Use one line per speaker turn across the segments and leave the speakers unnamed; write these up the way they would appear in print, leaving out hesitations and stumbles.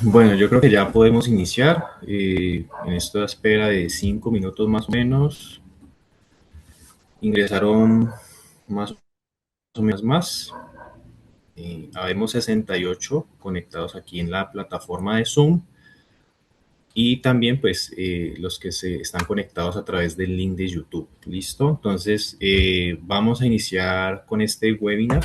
Bueno, yo creo que ya podemos iniciar. En esta espera de 5 minutos más o menos, ingresaron más o menos más. Habemos 68 conectados aquí en la plataforma de Zoom y también pues los que se están conectados a través del link de YouTube. ¿Listo? Entonces vamos a iniciar con este webinar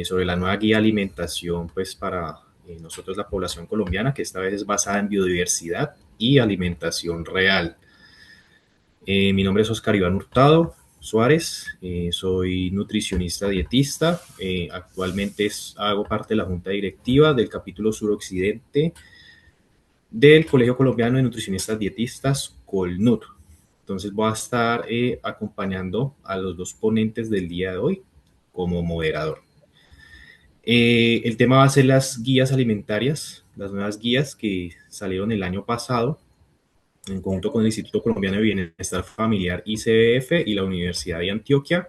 sobre la nueva guía de alimentación pues para nosotros la población colombiana, que esta vez es basada en biodiversidad y alimentación real. Mi nombre es Oscar Iván Hurtado Suárez, soy nutricionista dietista, actualmente hago parte de la junta directiva del capítulo suroccidente del Colegio Colombiano de Nutricionistas Dietistas, Colnut. Entonces voy a estar acompañando a los dos ponentes del día de hoy como moderador. El tema va a ser las guías alimentarias, las nuevas guías que salieron el año pasado en conjunto con el Instituto Colombiano de Bienestar Familiar ICBF y la Universidad de Antioquia.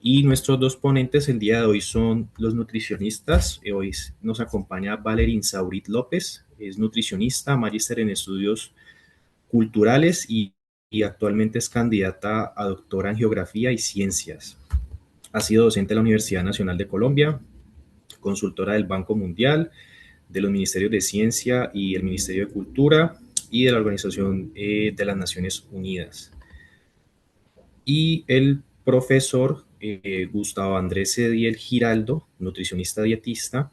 Y nuestros dos ponentes el día de hoy son los nutricionistas. Hoy nos acompaña Valerín Saurit López, es nutricionista, magíster en estudios culturales y actualmente es candidata a doctora en geografía y ciencias. Ha sido docente de la Universidad Nacional de Colombia, consultora del Banco Mundial, de los Ministerios de Ciencia y el Ministerio de Cultura y de la Organización de las Naciones Unidas. Y el profesor Gustavo Andrés Ediel Giraldo, nutricionista dietista,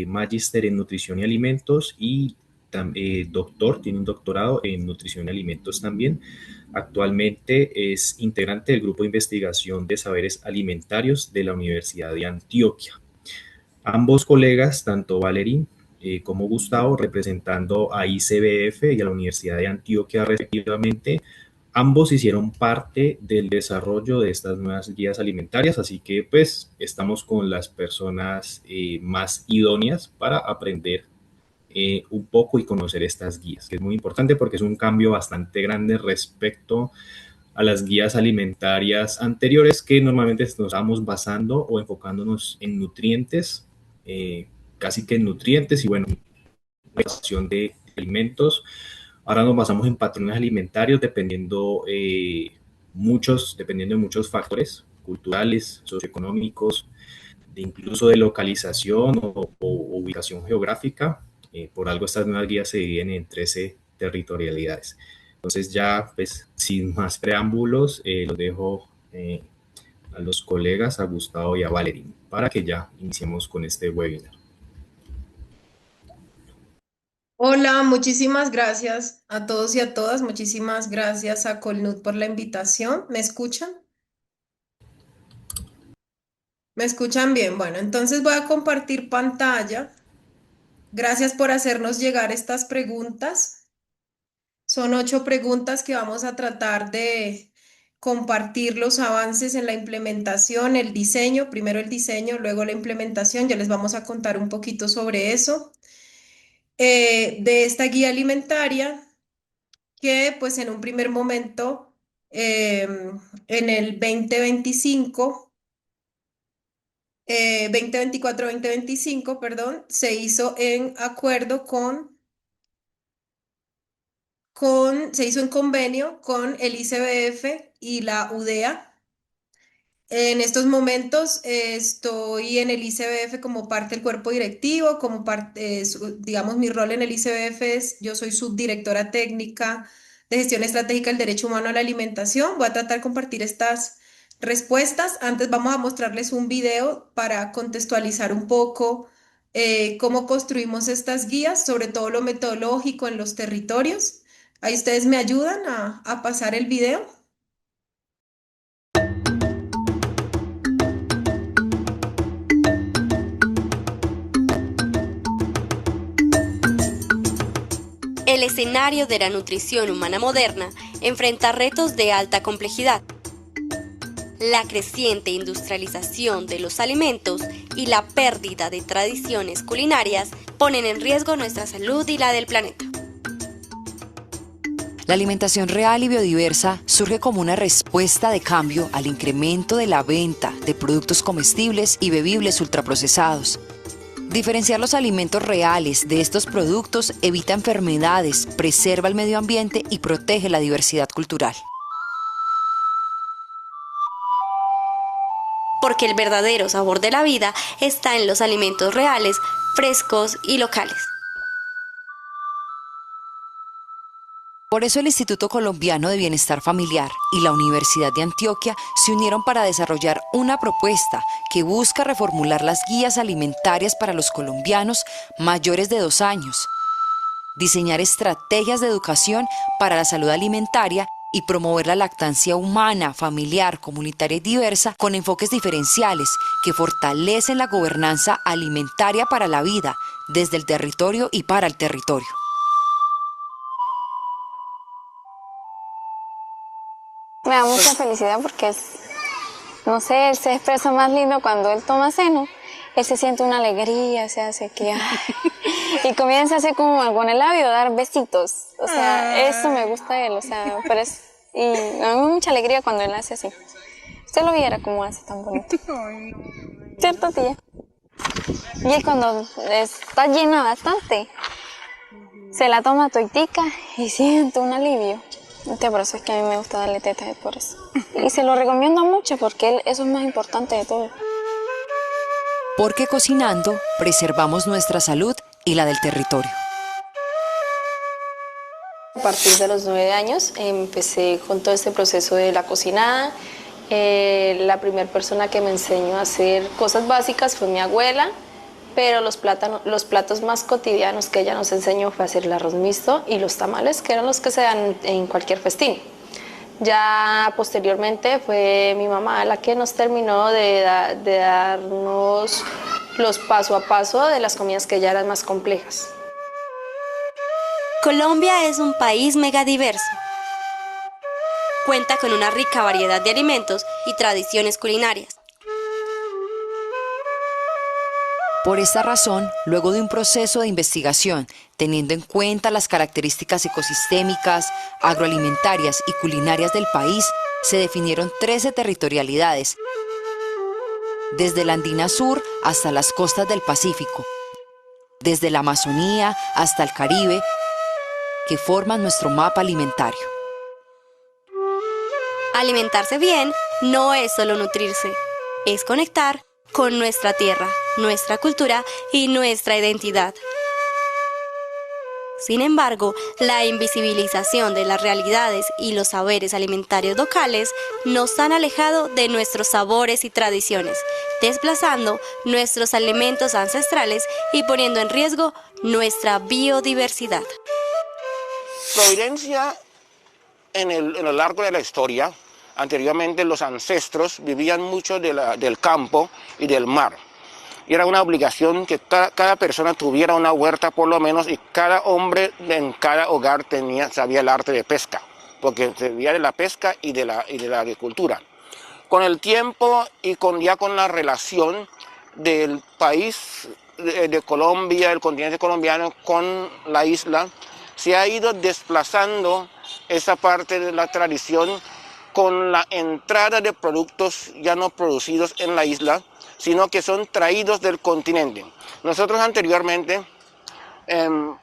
magíster en nutrición y alimentos y doctor, tiene un doctorado en nutrición y alimentos también. Actualmente es integrante del grupo de investigación de saberes alimentarios de la Universidad de Antioquia. Ambos colegas, tanto Valerín como Gustavo, representando a ICBF y a la Universidad de Antioquia respectivamente, ambos hicieron parte del desarrollo de estas nuevas guías alimentarias, así que pues estamos con las personas más idóneas para aprender un poco y conocer estas guías, que es muy importante porque es un cambio bastante grande respecto a las guías alimentarias anteriores que normalmente nos estábamos basando o enfocándonos en nutrientes, casi que en nutrientes y bueno, de alimentos. Ahora nos basamos en patrones alimentarios dependiendo de muchos factores culturales, socioeconómicos, incluso de localización o ubicación geográfica. Por algo estas nuevas guías se dividen en 13 territorialidades. Entonces ya, pues, sin más preámbulos, los dejo a los colegas, a Gustavo y a Valerín, para que ya iniciemos con este webinar.
Hola, muchísimas gracias a todos y a todas. Muchísimas gracias a Colnut por la invitación. ¿Me escuchan? ¿Me escuchan bien? Bueno, entonces voy a compartir pantalla. Gracias por hacernos llegar estas preguntas. Son 8 preguntas que vamos a tratar de compartir los avances en la implementación, el diseño, primero el diseño, luego la implementación. Ya les vamos a contar un poquito sobre eso. De esta guía alimentaria que pues en un primer momento, en el 2025, 2024-2025, perdón, se hizo en acuerdo se hizo en convenio con el ICBF y la UDEA. En estos momentos estoy en el ICBF como parte del cuerpo directivo, como parte, digamos, mi rol en el ICBF es, yo soy subdirectora técnica de gestión estratégica del derecho humano a la alimentación. Voy a tratar de compartir estas respuestas. Antes vamos a mostrarles un video para contextualizar un poco cómo construimos estas guías, sobre todo lo metodológico en los territorios. Ahí ustedes me ayudan a pasar el video.
El escenario de la nutrición humana moderna enfrenta retos de alta complejidad. La creciente industrialización de los alimentos y la pérdida de tradiciones culinarias ponen en riesgo nuestra salud y la del planeta.
La alimentación real y biodiversa surge como una respuesta de cambio al incremento de la venta de productos comestibles y bebibles ultraprocesados. Diferenciar los alimentos reales de estos productos evita enfermedades, preserva el medio ambiente y protege la diversidad cultural.
Porque el verdadero sabor de la vida está en los alimentos reales, frescos y locales.
Por eso el Instituto Colombiano de Bienestar Familiar y la Universidad de Antioquia se unieron para desarrollar una propuesta que busca reformular las guías alimentarias para los colombianos mayores de 2 años, diseñar estrategias de educación para la salud alimentaria y promover la lactancia humana, familiar, comunitaria y diversa con enfoques diferenciales que fortalecen la gobernanza alimentaria para la vida, desde el territorio y para el territorio.
Me da mucha felicidad porque no sé, él se expresa más lindo cuando él toma seno. Él se siente una alegría, se hace que... y comienza así como con el labio a dar besitos. O sea, eso me gusta de él, o sea, y me da mucha alegría cuando él hace así. Usted lo viera cómo hace tan bonito. ¿Cierto, tía? Y él cuando está llena bastante, se la toma toitica y siente un alivio. Por eso es que a mí me gusta darle tetas, por eso. Y se lo recomiendo mucho porque eso es más importante de todo.
Porque cocinando preservamos nuestra salud y la del territorio.
A partir de los 9 años empecé con todo este proceso de la cocinada. La primera persona que me enseñó a hacer cosas básicas fue mi abuela, pero los platos más cotidianos que ella nos enseñó fue hacer el arroz mixto y los tamales, que eran los que se dan en cualquier festín. Ya posteriormente fue mi mamá la que nos terminó de darnos los paso a paso de las comidas que ya eran más complejas.
Colombia es un país megadiverso. Cuenta con una rica variedad de alimentos y tradiciones culinarias.
Por esta razón, luego de un proceso de investigación, teniendo en cuenta las características ecosistémicas, agroalimentarias y culinarias del país, se definieron 13 territorialidades, desde la Andina Sur hasta las costas del Pacífico, desde la Amazonía hasta el Caribe, que forman nuestro mapa alimentario.
Alimentarse bien no es solo nutrirse, es conectar con nuestra tierra, nuestra cultura y nuestra identidad. Sin embargo, la invisibilización de las realidades y los saberes alimentarios locales nos han alejado de nuestros sabores y tradiciones, desplazando nuestros alimentos ancestrales y poniendo en riesgo nuestra biodiversidad.
Providencia, en lo largo de la historia, anteriormente los ancestros vivían mucho del campo y del mar. Y era una obligación que cada persona tuviera una huerta por lo menos, y cada hombre en cada hogar sabía el arte de pesca, porque se vivía de la pesca y de la agricultura. Con el tiempo y ya con la relación del país de Colombia, el continente colombiano con la isla, se ha ido desplazando esa parte de la tradición con la entrada de productos ya no producidos en la isla, sino que son traídos del continente. Nosotros anteriormente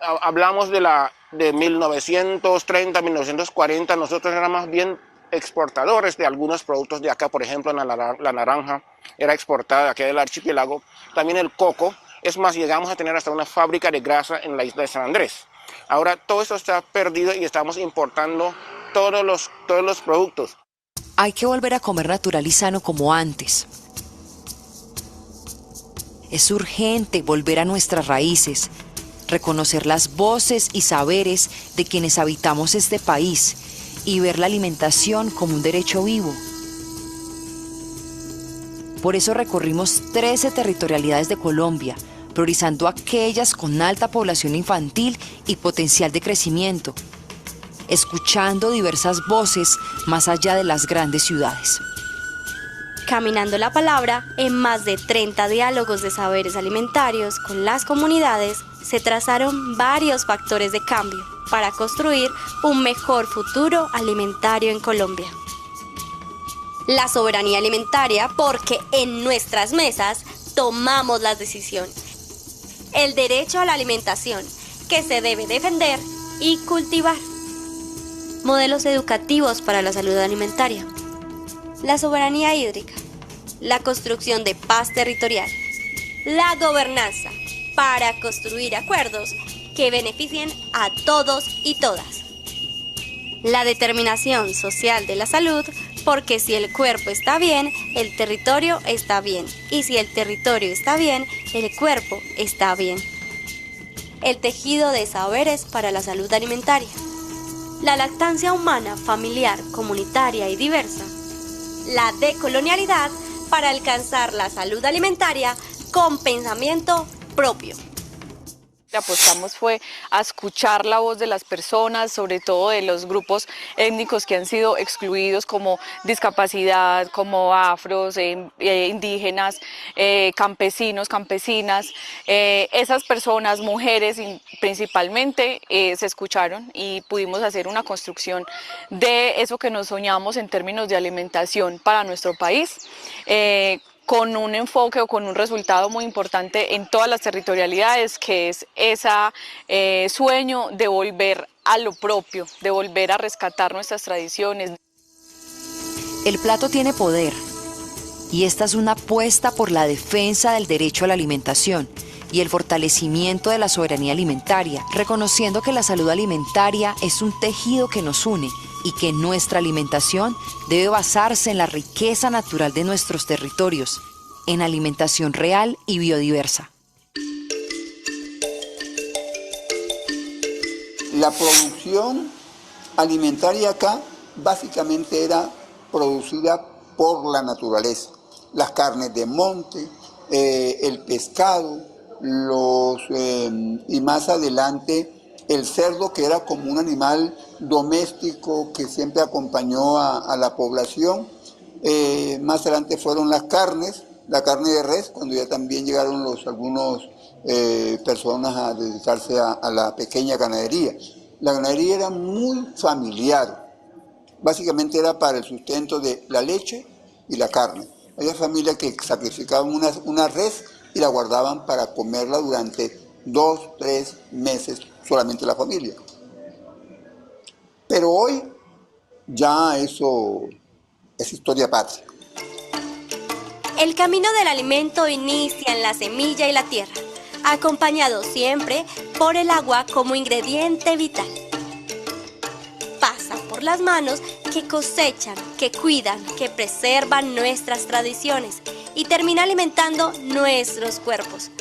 hablamos de 1930, 1940, nosotros éramos más bien exportadores de algunos productos de acá, por ejemplo, la naranja era exportada de aquí del archipiélago, también el coco, es más, llegamos a tener hasta una fábrica de grasa en la isla de San Andrés. Ahora todo eso está perdido y estamos importando todos los productos.
Hay que volver a comer natural y sano como antes. Es urgente volver a nuestras raíces, reconocer las voces y saberes de quienes habitamos este país y ver la alimentación como un derecho vivo. Por eso recorrimos 13 territorialidades de Colombia, priorizando aquellas con alta población infantil y potencial de crecimiento, escuchando diversas voces más allá de las grandes ciudades.
Caminando la palabra, en más de 30 diálogos de saberes alimentarios con las comunidades, se trazaron varios factores de cambio para construir un mejor futuro alimentario en Colombia. La soberanía alimentaria, porque en nuestras mesas tomamos las decisiones. el derecho a la alimentación, que se debe defender y cultivar. Modelos educativos para la salud alimentaria. La soberanía hídrica. La construcción de paz territorial. La gobernanza para construir acuerdos que beneficien a todos y todas. La determinación social de la salud, porque si el cuerpo está bien, el territorio está bien. Y si el territorio está bien, el cuerpo está bien. El tejido de saberes para la salud alimentaria. La lactancia humana, familiar, comunitaria y diversa. La decolonialidad para alcanzar la salud alimentaria con pensamiento propio.
Apostamos fue a escuchar la voz de las personas, sobre todo de los grupos étnicos que han sido excluidos, como discapacidad, como afros, indígenas, campesinos, campesinas. Esas personas, mujeres principalmente, se escucharon y pudimos hacer una construcción de eso que nos soñamos en términos de alimentación para nuestro país. Con un enfoque o con un resultado muy importante en todas las territorialidades, que es ese sueño de volver a lo propio, de volver a rescatar nuestras tradiciones.
El plato tiene poder y esta es una apuesta por la defensa del derecho a la alimentación y el fortalecimiento de la soberanía alimentaria, reconociendo que la salud alimentaria es un tejido que nos une y que nuestra alimentación debe basarse en la riqueza natural de nuestros territorios, en alimentación real y biodiversa.
La producción alimentaria acá básicamente era producida por la naturaleza. Las carnes de monte, el pescado, y más adelante el cerdo, que era como un animal doméstico que siempre acompañó a la población. Más adelante fueron las carnes, la carne de res, cuando ya también llegaron algunos personas a dedicarse a la pequeña ganadería. La ganadería era muy familiar, básicamente era para el sustento de la leche y la carne. Había familias que sacrificaban una res y la guardaban para comerla durante 2, 3 meses, solamente la familia. Pero hoy ya eso es historia patria.
El camino del alimento inicia en la semilla y la tierra, acompañado siempre por el agua como ingrediente vital. Pasa por las manos que cosechan, que cuidan, que preservan nuestras tradiciones y termina alimentando nuestros cuerpos.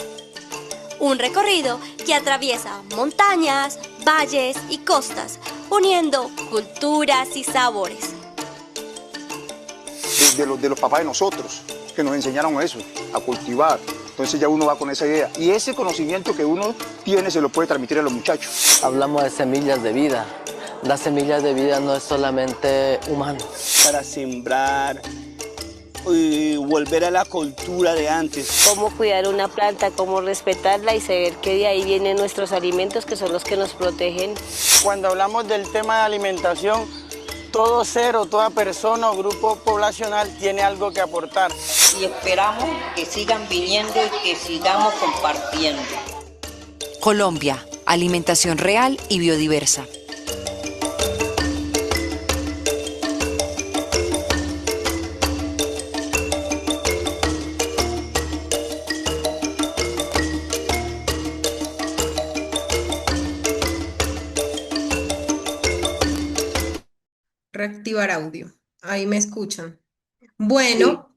Un recorrido que atraviesa montañas, valles y costas, uniendo culturas y sabores.
De los papás de nosotros, que nos enseñaron eso, a cultivar. Entonces ya uno va con esa idea. Y ese conocimiento que uno tiene se lo puede transmitir a los muchachos.
Hablamos de semillas de vida. Las semillas de vida no es solamente humano.
Para sembrar y volver a la cultura de antes.
Cómo cuidar una planta, cómo respetarla y saber que de ahí vienen nuestros alimentos, que son los que nos protegen.
Cuando hablamos del tema de alimentación, todo ser o toda persona o grupo poblacional tiene algo que aportar.
Y esperamos que sigan viniendo y que sigamos compartiendo.
Colombia, alimentación real y biodiversa.
Reactivar audio. Ahí me escuchan. Bueno,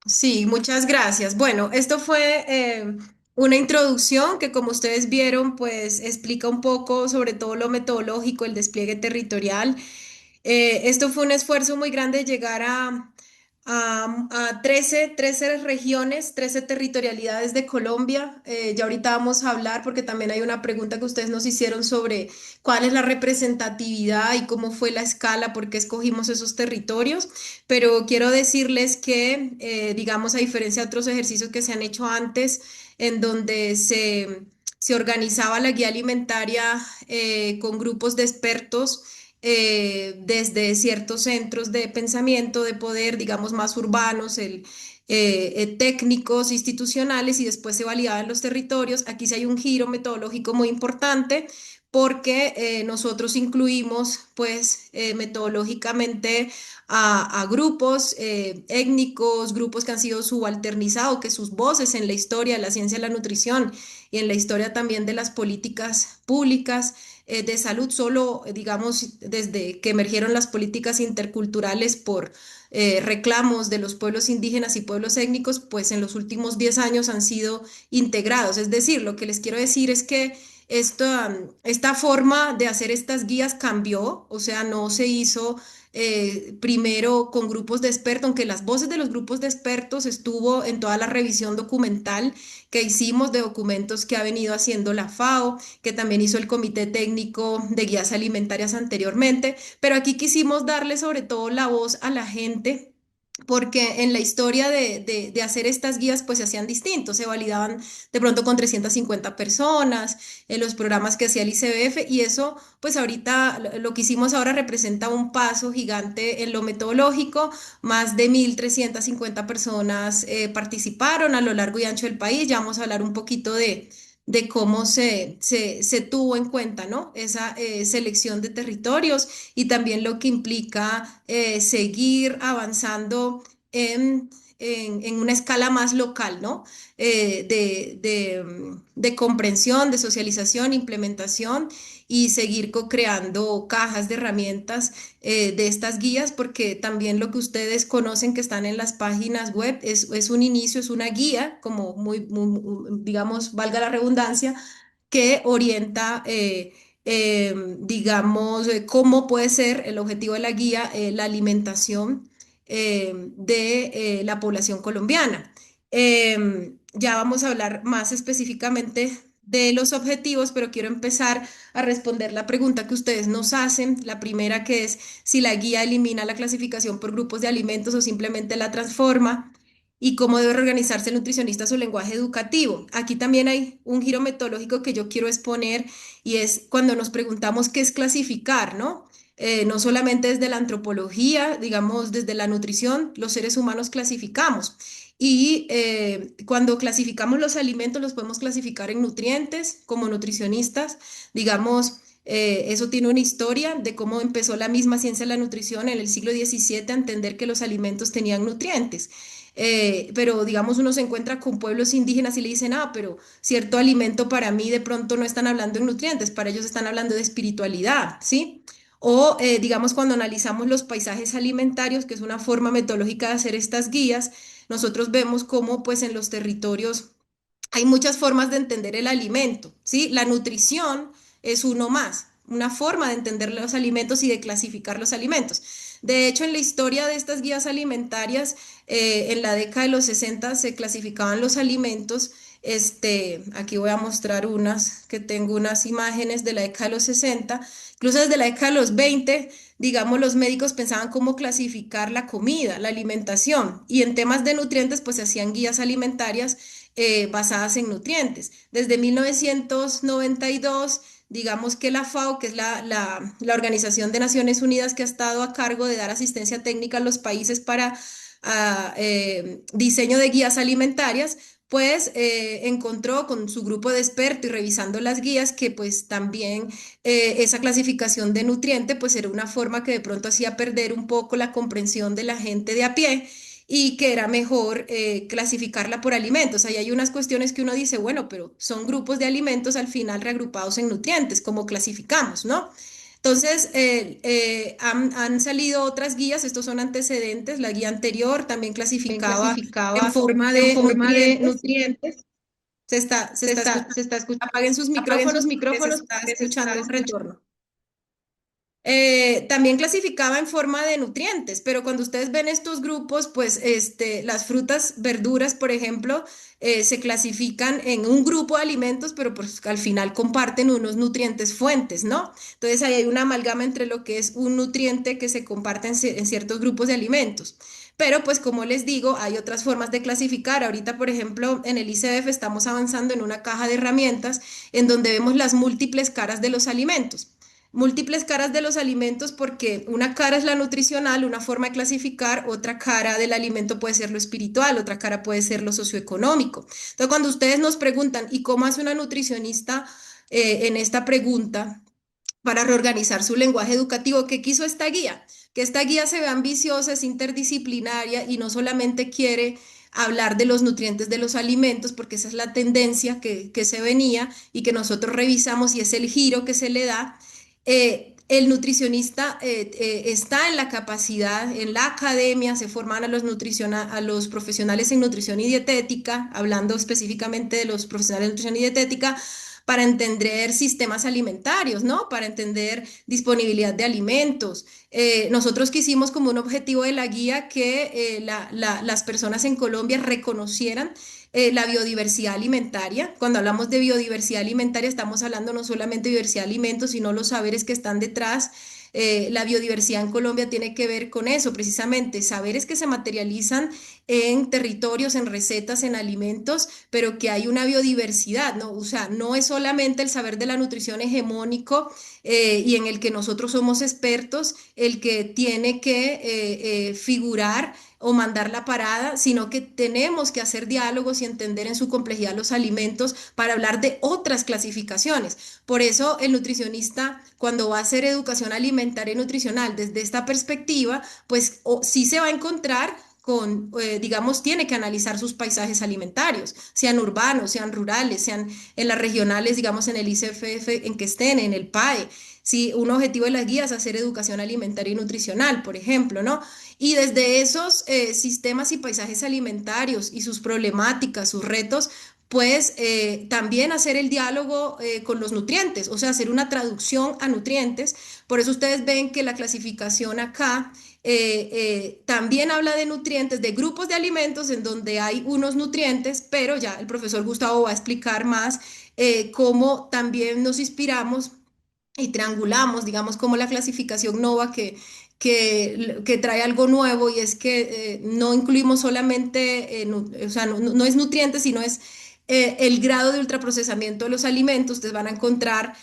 sí, muchas gracias. Bueno, esto fue una introducción que, como ustedes vieron, pues explica un poco sobre todo lo metodológico, el despliegue territorial. Esto fue un esfuerzo muy grande llegar a 13 regiones, 13 territorialidades de Colombia. Ya ahorita vamos a hablar porque también hay una pregunta que ustedes nos hicieron sobre cuál es la representatividad y cómo fue la escala, por qué escogimos esos territorios. Pero quiero decirles que, digamos, a diferencia de otros ejercicios que se han hecho antes, en donde se organizaba la guía alimentaria con grupos de expertos, desde ciertos centros de pensamiento, de poder, digamos, más urbanos, técnicos, institucionales y después se validaba en los territorios. Aquí sí hay un giro metodológico muy importante porque nosotros incluimos pues metodológicamente a grupos étnicos, grupos que han sido subalternizados, que sus voces en la historia de la ciencia de la nutrición y en la historia también de las políticas públicas de salud, solo digamos desde que emergieron las políticas interculturales por reclamos de los pueblos indígenas y pueblos étnicos, pues en los últimos 10 años han sido integrados. Es decir, lo que les quiero decir es que esta forma de hacer estas guías cambió, o sea, no se hizo primero con grupos de expertos, aunque las voces de los grupos de expertos estuvo en toda la revisión documental que hicimos de documentos que ha venido haciendo la FAO, que también hizo el Comité Técnico de Guías Alimentarias anteriormente, pero aquí quisimos darle sobre todo la voz a la gente porque en la historia de hacer estas guías pues se hacían distintos, se validaban de pronto con 350 personas en los programas que hacía el ICBF y eso pues ahorita lo que hicimos ahora representa un paso gigante en lo metodológico, más de 1.350 personas participaron a lo largo y ancho del país, ya vamos a hablar un poquito de cómo se tuvo en cuenta, ¿no? Esa selección de territorios y también lo que implica seguir avanzando en una escala más local, ¿no? De comprensión, de socialización, implementación y seguir co-creando cajas de herramientas de estas guías, porque también lo que ustedes conocen que están en las páginas web es un inicio, es una guía, como digamos, valga la redundancia, que orienta, digamos, cómo puede ser el objetivo de la guía, la alimentación de la población colombiana. Ya vamos a hablar más específicamente de los objetivos, pero quiero empezar a responder la pregunta que ustedes nos hacen. La primera que es si la guía elimina la clasificación por grupos de alimentos o simplemente la transforma y cómo debe reorganizarse el nutricionista su lenguaje educativo. Aquí también hay un giro metodológico que yo quiero exponer y es cuando nos preguntamos qué es clasificar, ¿no? No solamente desde la antropología, digamos, desde la nutrición, los seres humanos clasificamos. Y cuando clasificamos los alimentos, los podemos clasificar en nutrientes como nutricionistas. Digamos, eso tiene una historia de cómo empezó la misma ciencia de la nutrición en el siglo XVII a entender que los alimentos tenían nutrientes. Pero digamos uno se encuentra con pueblos indígenas y le dicen, ah, pero cierto alimento para mí de pronto no están hablando en nutrientes, para ellos están hablando de espiritualidad, ¿sí? O digamos cuando analizamos los paisajes alimentarios, que es una forma metodológica de hacer estas guías, nosotros vemos cómo pues en los territorios hay muchas formas de entender el alimento, ¿sí? La nutrición es uno más, una forma de entender los alimentos y de clasificar los alimentos. De hecho, en la historia de estas guías alimentarias, en la década de los 60 se clasificaban los alimentos. Aquí voy a mostrar que tengo unas imágenes de la década de los 60, incluso desde la década de los 20, digamos, los médicos pensaban cómo clasificar la comida, la alimentación, y en temas de nutrientes, pues se hacían guías alimentarias basadas en nutrientes. Desde 1992, digamos que la FAO, que es la Organización de Naciones Unidas que ha estado a cargo de dar asistencia técnica a los países para diseño de guías alimentarias, pues encontró con su grupo de expertos y revisando las guías que pues también esa clasificación de nutriente pues era una forma que de pronto hacía perder un poco la comprensión de la gente de a pie y que era mejor clasificarla por alimentos. Ahí hay unas cuestiones que uno dice, bueno, pero son grupos de alimentos al final reagrupados en nutrientes, como clasificamos, ¿no? Entonces, han salido otras guías, estos son antecedentes, la guía anterior también clasificaba en forma de nutrientes. Se está escuchando. Apaguen sus micrófonos, se está escuchando el retorno. También clasificaba en forma de nutrientes, pero cuando ustedes ven estos grupos, pues las frutas, verduras, por ejemplo, se clasifican en un grupo de alimentos, pero pues al final comparten unos nutrientes fuentes, ¿no? Entonces ahí hay una amalgama entre lo que es un nutriente que se comparte en ciertos grupos de alimentos. Pero pues como les digo, hay otras formas de clasificar. Ahorita, por ejemplo, en el ICBF estamos avanzando en una caja de herramientas en donde vemos las múltiples caras de los alimentos. múltiples caras de los alimentos porque una cara es la nutricional, una forma de clasificar, otra cara del alimento puede ser lo espiritual, otra cara puede ser lo socioeconómico. Entonces, cuando ustedes nos preguntan, ¿y cómo hace una nutricionista en esta pregunta para reorganizar su lenguaje educativo? ¿Qué quiso esta guía? Que esta guía se vea ambiciosa, es interdisciplinaria y no solamente quiere hablar de los nutrientes de los alimentos, porque esa es la tendencia que se venía y que nosotros revisamos y es el giro que se le da. El nutricionista está en la capacidad, en la academia, se forman a los profesionales en nutrición y dietética, hablando específicamente de los profesionales de nutrición y dietética, para entender sistemas alimentarios, ¿no? Para entender disponibilidad de alimentos. Nosotros quisimos como un objetivo de la guía que las personas en Colombia reconocieran la biodiversidad alimentaria. Cuando hablamos de biodiversidad alimentaria, estamos hablando no solamente de diversidad de alimentos, sino los saberes que están detrás. La biodiversidad en Colombia tiene que ver con eso, precisamente, saberes que se materializan en territorios, en recetas, en alimentos, pero que hay una biodiversidad, ¿no? O sea, no es solamente el saber de la nutrición hegemónico y en el que nosotros somos expertos, el que tiene que figurar o mandar la parada, sino que tenemos que hacer diálogos y entender en su complejidad los alimentos para hablar de otras clasificaciones. Por eso el nutricionista, cuando va a hacer educación alimentaria y nutricional desde esta perspectiva, pues sí se va a encontrar con, digamos, tiene que analizar sus paisajes alimentarios, sean urbanos, sean rurales, sean en las regionales, digamos, en el ICFF, en que estén, en el PAE. Sí, un objetivo de las guías es hacer educación alimentaria y nutricional, por ejemplo, ¿no? Y desde esos sistemas y paisajes alimentarios y sus problemáticas, sus retos, pues también hacer el diálogo con los nutrientes, o sea, hacer una traducción a nutrientes. Por eso ustedes ven que la clasificación acá también habla de nutrientes, de grupos de alimentos en donde hay unos nutrientes, pero ya el profesor Gustavo va a explicar más cómo también nos inspiramos y triangulamos, digamos, como la clasificación NOVA que trae algo nuevo y es que no incluimos solamente, o sea, no es nutrientes, sino es el grado de ultraprocesamiento de los alimentos. Ustedes van a encontrar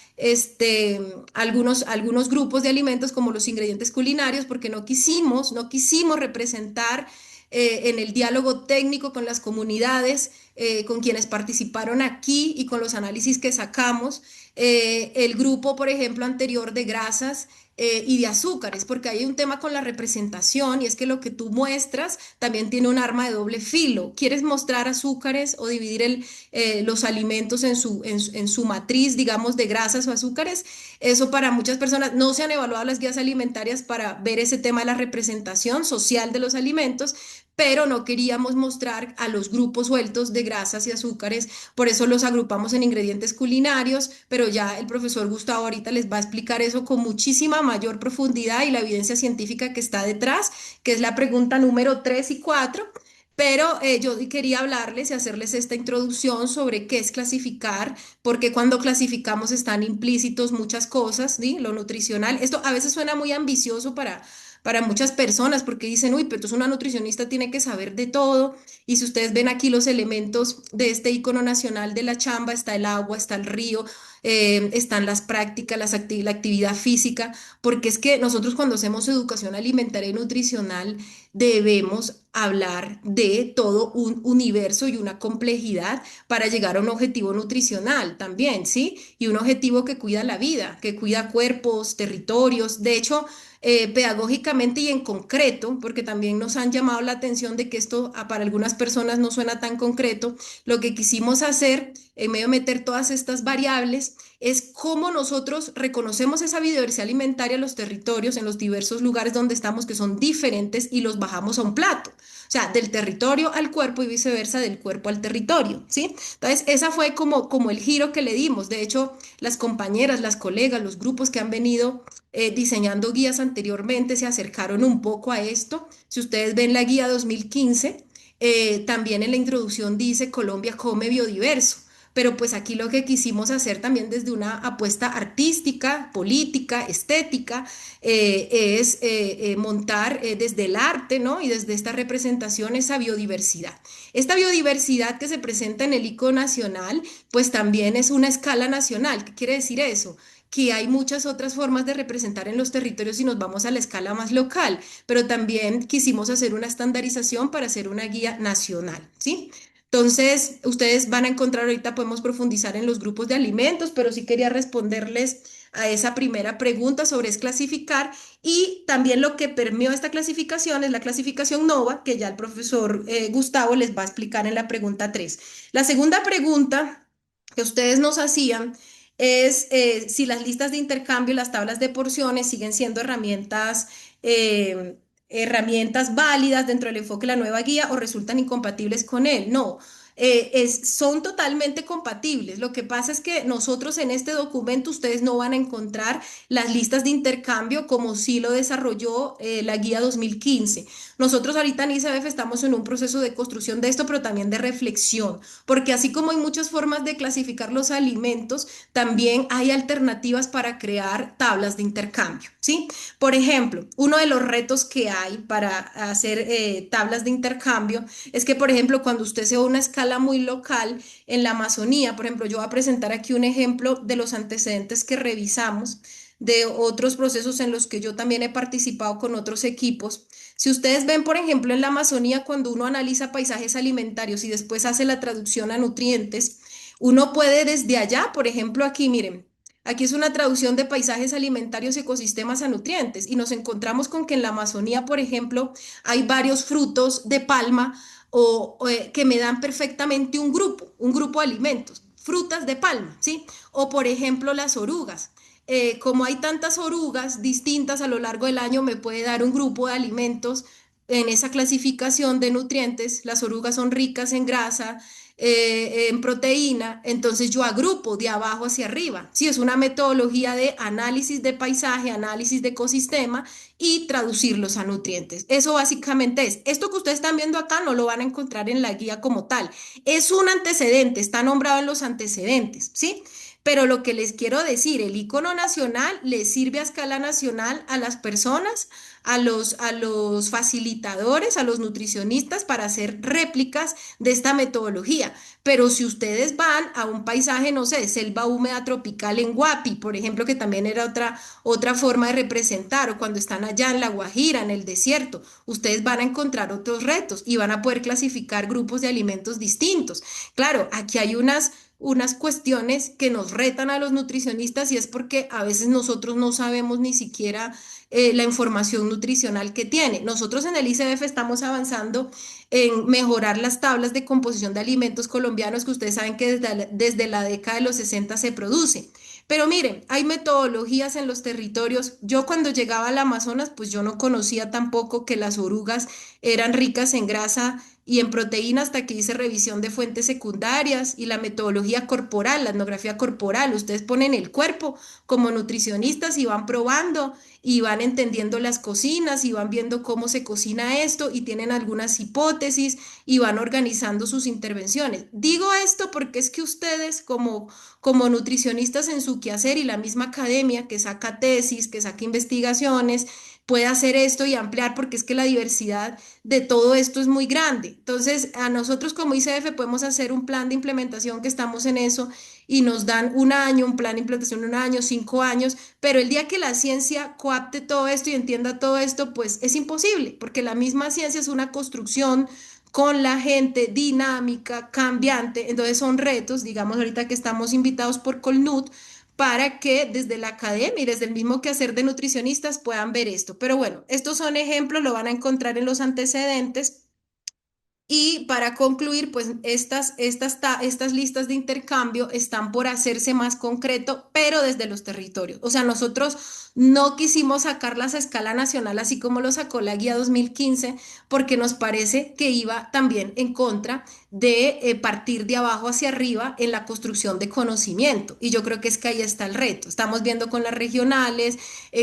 algunos grupos de alimentos como los ingredientes culinarios, porque no quisimos representar en el diálogo técnico con las comunidades, con quienes participaron aquí y con los análisis que sacamos, el grupo, por ejemplo, anterior de grasas y de azúcares, porque hay un tema con la representación y es que lo que tú muestras también tiene un arma de doble filo. ¿Quieres mostrar azúcares o dividir los alimentos en su matriz, digamos, de grasas o azúcares? Eso para muchas personas no se han evaluado las guías alimentarias para ver ese tema de la representación social de los alimentos, pero no queríamos mostrar a los grupos sueltos de grasas y azúcares, por eso los agrupamos en ingredientes culinarios, pero ya el profesor Gustavo ahorita les va a explicar eso con muchísima mayor profundidad y la evidencia científica que está detrás, que es la pregunta número 3 y 4. Pero yo quería hablarles y hacerles esta introducción sobre qué es clasificar, porque cuando clasificamos están implícitos muchas cosas, ¿sí? Lo nutricional, esto a veces suena muy ambicioso para muchas personas porque dicen, uy, pero entonces una nutricionista tiene que saber de todo. Y si ustedes ven aquí los elementos de este icono nacional de la chamba, está el agua, está el río, están las prácticas, la actividad física, porque es que nosotros cuando hacemos educación alimentaria y nutricional debemos hablar de todo un universo y una complejidad para llegar a un objetivo nutricional también, ¿sí? Y un objetivo que cuida la vida, que cuida cuerpos, territorios. De hecho, pedagógicamente y en concreto, porque también nos han llamado la atención de que esto para algunas personas no suena tan concreto, lo que quisimos hacer, en medio de meter todas estas variables, es cómo nosotros reconocemos esa biodiversidad alimentaria en los territorios, en los diversos lugares donde estamos, que son diferentes, y los bajamos a un plato. O sea, del territorio al cuerpo y viceversa, del cuerpo al territorio, ¿sí? Entonces, esa fue como el giro que le dimos. De hecho, las compañeras, las colegas, los grupos que han venido diseñando guías anteriormente se acercaron un poco a esto. Si ustedes ven la guía 2015, también en la introducción dice Colombia come biodiverso. Pero pues aquí lo que quisimos hacer también desde una apuesta artística, política, estética, es montar desde el arte, ¿no? Y desde esta representación esa biodiversidad. Esta biodiversidad que se presenta en el icono nacional, pues también es una escala nacional. ¿Qué quiere decir eso? que hay muchas otras formas de representar en los territorios si nos vamos a la escala más local, pero también quisimos hacer una estandarización para hacer una guía nacional, ¿sí? Entonces, ustedes van a encontrar, ahorita podemos profundizar en los grupos de alimentos, pero sí quería responderles a esa primera pregunta sobre es clasificar y también lo que permeó esta clasificación es la clasificación NOVA, que ya el profesor Gustavo les va a explicar en la pregunta 3. La segunda pregunta que ustedes nos hacían es si las listas de intercambio y las tablas de porciones siguen siendo herramientas válidas dentro del enfoque de la nueva guía o resultan incompatibles con él. No, son totalmente compatibles. Lo que pasa es que nosotros en este documento ustedes no van a encontrar las listas de intercambio como sí lo desarrolló la guía 2015. Nosotros ahorita en ICBF estamos en un proceso de construcción de esto, pero también de reflexión, porque así como hay muchas formas de clasificar los alimentos, también hay alternativas para crear tablas de intercambio, ¿sí? Por ejemplo, uno de los retos que hay para hacer tablas de intercambio es que, por ejemplo, cuando usted se va a una escala muy local en la Amazonía, por ejemplo, yo voy a presentar aquí un ejemplo de los antecedentes que revisamos de otros procesos en los que yo también he participado con otros equipos. Si ustedes ven, por ejemplo, en la Amazonía, cuando uno analiza paisajes alimentarios y después hace la traducción a nutrientes, uno puede desde allá, por ejemplo, aquí, miren, aquí es una traducción de paisajes alimentarios, ecosistemas a nutrientes, y nos encontramos con que en la Amazonía, por ejemplo, hay varios frutos de palma que me dan perfectamente un grupo de alimentos, frutas de palma, ¿sí? O por ejemplo, las orugas. Como hay tantas orugas distintas a lo largo del año, me puede dar un grupo de alimentos en esa clasificación de nutrientes. Las orugas son ricas en grasa, en proteína, entonces yo agrupo de abajo hacia arriba. Sí, es una metodología de análisis de paisaje, análisis de ecosistema y traducirlos a nutrientes. Eso básicamente es. Esto que ustedes están viendo acá no lo van a encontrar en la guía como tal. Es un antecedente, está nombrado en los antecedentes, ¿sí? Pero lo que les quiero decir, el icono nacional le sirve a escala nacional a las personas, a los facilitadores, a los nutricionistas para hacer réplicas de esta metodología. Pero si ustedes van a un paisaje, no sé, selva húmeda tropical en Guapi, por ejemplo, que también era otra forma de representar, o cuando están allá en La Guajira, en el desierto, ustedes van a encontrar otros retos y van a poder clasificar grupos de alimentos distintos. Claro, aquí hay unas cuestiones que nos retan a los nutricionistas y es porque a veces nosotros no sabemos ni siquiera la información nutricional que tiene. Nosotros en el ICBF estamos avanzando en mejorar las tablas de composición de alimentos colombianos que ustedes saben que desde la década de los 60 se produce. Pero miren, hay metodologías en los territorios. Yo cuando llegaba al Amazonas, pues yo no conocía tampoco que las orugas eran ricas en grasa y en proteína hasta que hice revisión de fuentes secundarias y la metodología corporal, la etnografía corporal. Ustedes ponen el cuerpo como nutricionistas y van probando y van entendiendo las cocinas y van viendo cómo se cocina esto y tienen algunas hipótesis y van organizando sus intervenciones. Digo esto porque es que ustedes como nutricionistas en su quehacer y la misma academia que saca tesis, que saca investigaciones, puede hacer esto y ampliar porque es que la diversidad de todo esto es muy grande. Entonces, a nosotros como ICF podemos hacer un plan de implementación que estamos en eso y nos dan un año, un plan de implementación un año, 5 años, pero el día que la ciencia coapte todo esto y entienda todo esto, pues es imposible, porque la misma ciencia es una construcción con la gente dinámica, cambiante, entonces son retos, digamos ahorita que estamos invitados por Colnut, para que desde la academia y desde el mismo quehacer de nutricionistas puedan ver esto. Pero bueno, estos son ejemplos, lo van a encontrar en los antecedentes. Y para concluir, pues estas listas de intercambio están por hacerse más concreto, pero desde los territorios. O sea, nosotros no quisimos sacarlas a escala nacional, así como lo sacó la guía 2015, porque nos parece que iba también en contra de partir de abajo hacia arriba en la construcción de conocimiento. Y yo creo que es que ahí está el reto. Estamos viendo con las regionales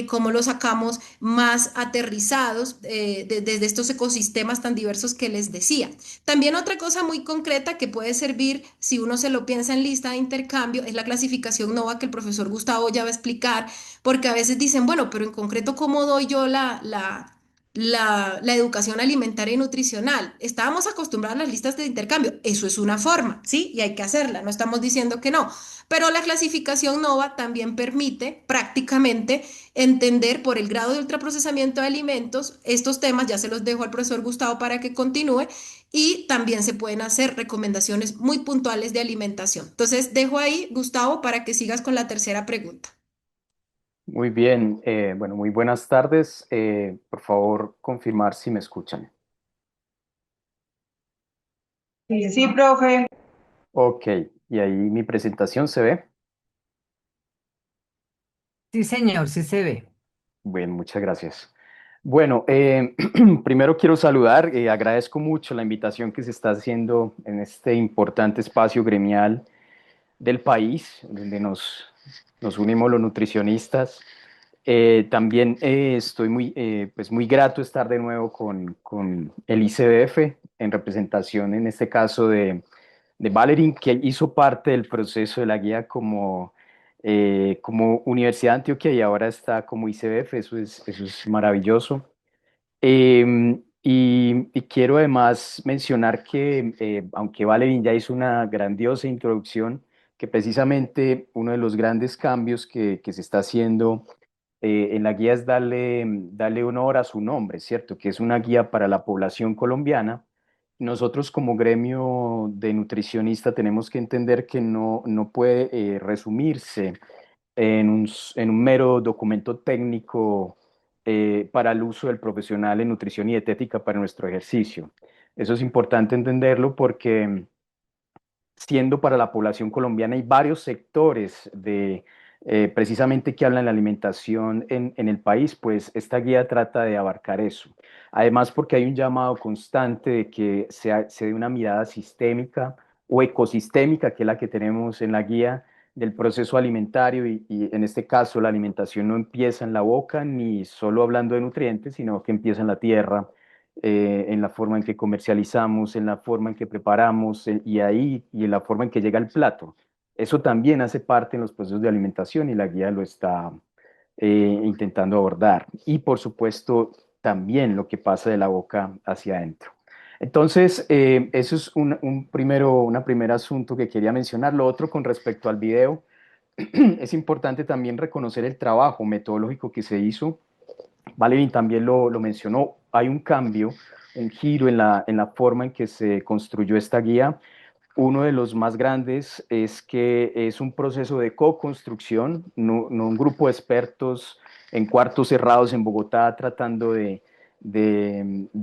cómo lo sacamos más aterrizados desde estos ecosistemas tan diversos que les decía. También otra cosa muy concreta que puede servir, si uno se lo piensa en lista de intercambio, es la clasificación NOVA que el profesor Gustavo ya va a explicar, porque a veces dicen, bueno, pero en concreto, ¿cómo doy yo la la educación alimentaria y nutricional. Estábamos acostumbrados a las listas de intercambio. Eso es una forma, ¿sí? Y hay que hacerla, no estamos diciendo que no. Pero la clasificación NOVA también permite prácticamente entender por el grado de ultraprocesamiento de alimentos estos temas. Ya se los dejo al profesor Gustavo para que continúe. Y también se pueden hacer recomendaciones muy puntuales de alimentación. Entonces, dejo ahí, Gustavo, para que sigas con la tercera pregunta.
Muy bien, bueno, muy buenas tardes. Por favor, confirmar si me escuchan.
Sí, profe.
Ok, y ahí mi presentación se ve.
Sí, señor, sí se ve.
Bien, muchas gracias. Bueno, primero quiero saludar, agradezco mucho la invitación que se está haciendo en este importante espacio gremial del país, donde nos unimos los nutricionistas. También estoy pues muy grato estar de nuevo con el ICBF en representación, en este caso, de Valerie, que hizo parte del proceso de la guía como Universidad de Antioquia y ahora está como ICBF. Eso es maravilloso. Y quiero además mencionar que, aunque Valerie ya hizo una grandiosa introducción, que precisamente uno de los grandes cambios que se está haciendo en la guía es darle honor a su nombre, ¿cierto? Que es una guía para la población colombiana. Nosotros como gremio de nutricionista tenemos que entender que no puede resumirse en un mero documento técnico para el uso del profesional en nutrición y dietética para nuestro ejercicio. Eso es importante entenderlo porque siendo para la población colombiana hay varios sectores precisamente que hablan de la alimentación en el país, pues esta guía trata de abarcar eso. Además, porque hay un llamado constante de que se dé una mirada sistémica o ecosistémica, que es la que tenemos en la guía del proceso alimentario y en este caso la alimentación no empieza en la boca ni solo hablando de nutrientes, sino que empieza en la tierra, en la forma en que comercializamos, en la forma en que preparamos y en la forma en que llega al plato. Eso también hace parte en los procesos de alimentación y la guía lo está intentando abordar. Y por supuesto, también lo que pasa de la boca hacia adentro. Entonces, eso es una primer asunto que quería mencionar. Lo otro con respecto al video, es importante también reconocer el trabajo metodológico que se hizo. Valerie también lo mencionó, hay un cambio, un giro en la forma en que se construyó esta guía. Uno de los más grandes es que es un proceso de co-construcción, no un grupo de expertos en cuartos cerrados en Bogotá tratando de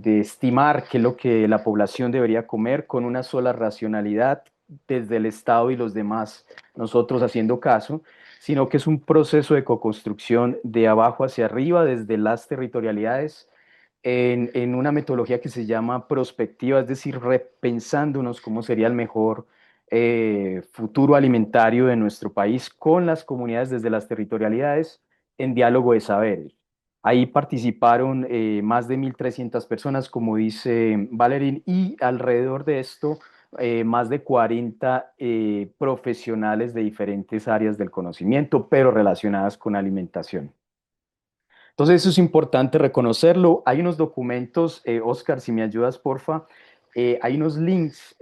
estimar qué es lo que la población debería comer con una sola racionalidad desde el Estado y los demás, nosotros haciendo caso, sino que es un proceso de co-construcción de abajo hacia arriba, desde las territorialidades, en una metodología que se llama prospectiva, es decir, repensándonos cómo sería el mejor futuro alimentario de nuestro país con las comunidades desde las territorialidades en diálogo de saberes. Ahí participaron más de 1.300 personas, como dice Valerín, y alrededor de esto más de 40 profesionales de diferentes áreas del conocimiento, pero relacionadas con alimentación. Entonces eso es importante reconocerlo. Hay unos documentos, Oscar, si me ayudas, porfa. Hay unos links,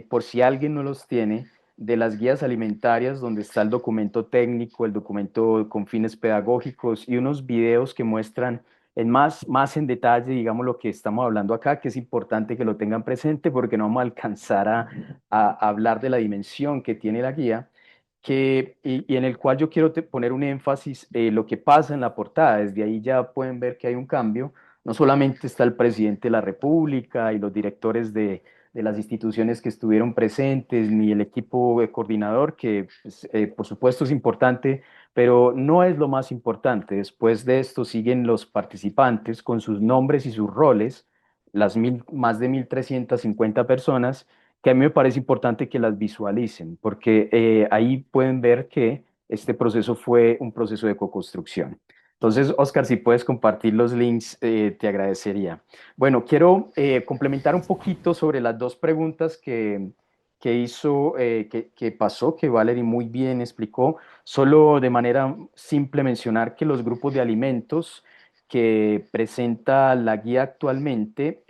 por si alguien no los tiene, de las guías alimentarias, donde está el documento técnico, el documento con fines pedagógicos y unos videos que muestran más en detalle, digamos, lo que estamos hablando acá, que es importante que lo tengan presente porque no vamos a alcanzar a hablar de la dimensión que tiene la guía y en el cual yo quiero poner un énfasis lo que pasa en la portada. Desde ahí ya pueden ver que hay un cambio. No solamente está el presidente de la República y los directores de las instituciones que estuvieron presentes, ni el equipo coordinador, que pues, por supuesto es importante, pero no es lo más importante. Después de esto siguen los participantes con sus nombres y sus roles, más de 1.350 personas, que a mí me parece importante que las visualicen, porque ahí pueden ver que este proceso fue un proceso de co-construcción. Entonces, Oscar, si puedes compartir los links, te agradecería. Bueno, quiero complementar un poquito sobre las dos preguntas que pasó, que Valerie muy bien explicó. Solo de manera simple mencionar que los grupos de alimentos que presenta la guía actualmente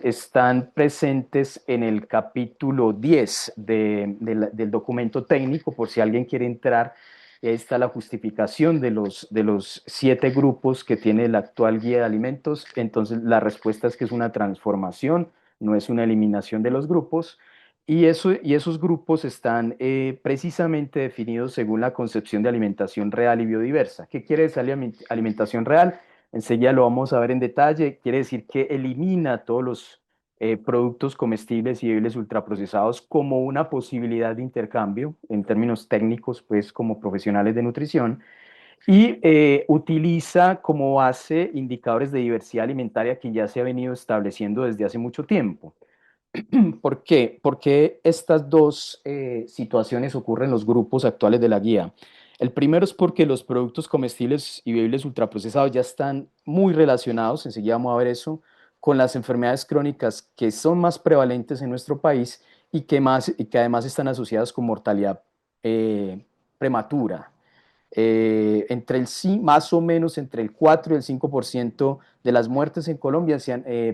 están presentes en el capítulo 10 del documento técnico, por si alguien quiere entrar. Ahí está la justificación de los 7 grupos que tiene la actual guía de alimentos. Entonces, la respuesta es que es una transformación, no es una eliminación de los grupos. Y esos grupos están precisamente definidos según la concepción de alimentación real y biodiversa. ¿Qué quiere decir alimentación real? Enseguida lo vamos a ver en detalle. Quiere decir que elimina todos los productos comestibles y bebibles ultraprocesados como una posibilidad de intercambio, en términos técnicos, pues como profesionales de nutrición, y utiliza como base indicadores de diversidad alimentaria que ya se ha venido estableciendo desde hace mucho tiempo. ¿Por qué? Porque estas dos situaciones ocurren en los grupos actuales de la guía. El primero es porque los productos comestibles y bebibles ultraprocesados ya están muy relacionados, enseguida vamos a ver eso, con las enfermedades crónicas que son más prevalentes en nuestro país y que además están asociadas con mortalidad prematura. Más o menos entre el 4 y el 5% de las muertes en Colombia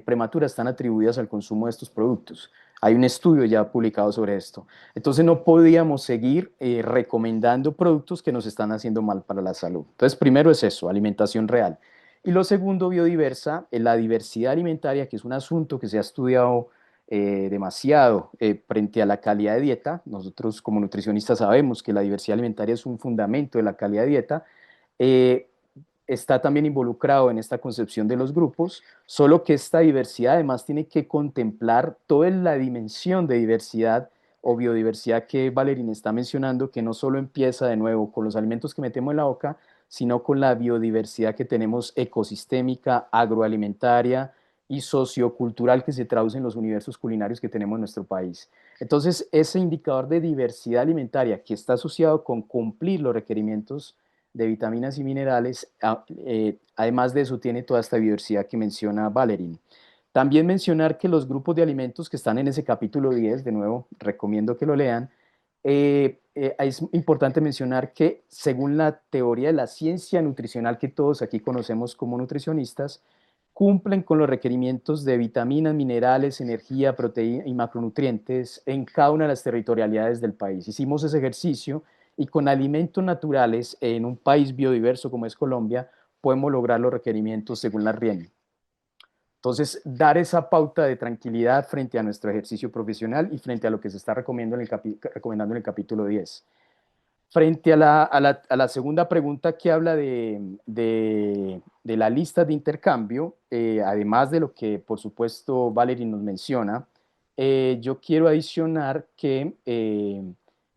prematuras están atribuidas al consumo de estos productos. Hay un estudio ya publicado sobre esto. Entonces no podíamos seguir recomendando productos que nos están haciendo mal para la salud. Entonces primero es eso, alimentación real. Y lo segundo, biodiversa, la diversidad alimentaria, que es un asunto que se ha estudiado demasiado frente a la calidad de dieta. Nosotros como nutricionistas sabemos que la diversidad alimentaria es un fundamento de la calidad de dieta. Está también involucrado en esta concepción de los grupos, solo que esta diversidad además tiene que contemplar toda la dimensión de diversidad o biodiversidad que Valerín está mencionando, que no solo empieza de nuevo con los alimentos que metemos en la boca, sino con la biodiversidad que tenemos ecosistémica, agroalimentaria y sociocultural que se traduce en los universos culinarios que tenemos en nuestro país. Entonces, ese indicador de diversidad alimentaria que está asociado con cumplir los requerimientos de vitaminas y minerales, además de eso tiene toda esta diversidad que menciona Valerín. También mencionar que los grupos de alimentos que están en ese capítulo 10, de nuevo, recomiendo que lo lean, es importante mencionar que según la teoría de la ciencia nutricional que todos aquí conocemos como nutricionistas, cumplen con los requerimientos de vitaminas, minerales, energía, proteína y macronutrientes en cada una de las territorialidades del país. Hicimos ese ejercicio y con alimentos naturales en un país biodiverso como es Colombia, podemos lograr los requerimientos según la RIEN. Entonces, dar esa pauta de tranquilidad frente a nuestro ejercicio profesional y frente a lo que se está recomendando en el capítulo 10. Frente a la segunda pregunta que habla de la lista de intercambio, además de lo que por supuesto Valerie nos menciona, yo quiero adicionar que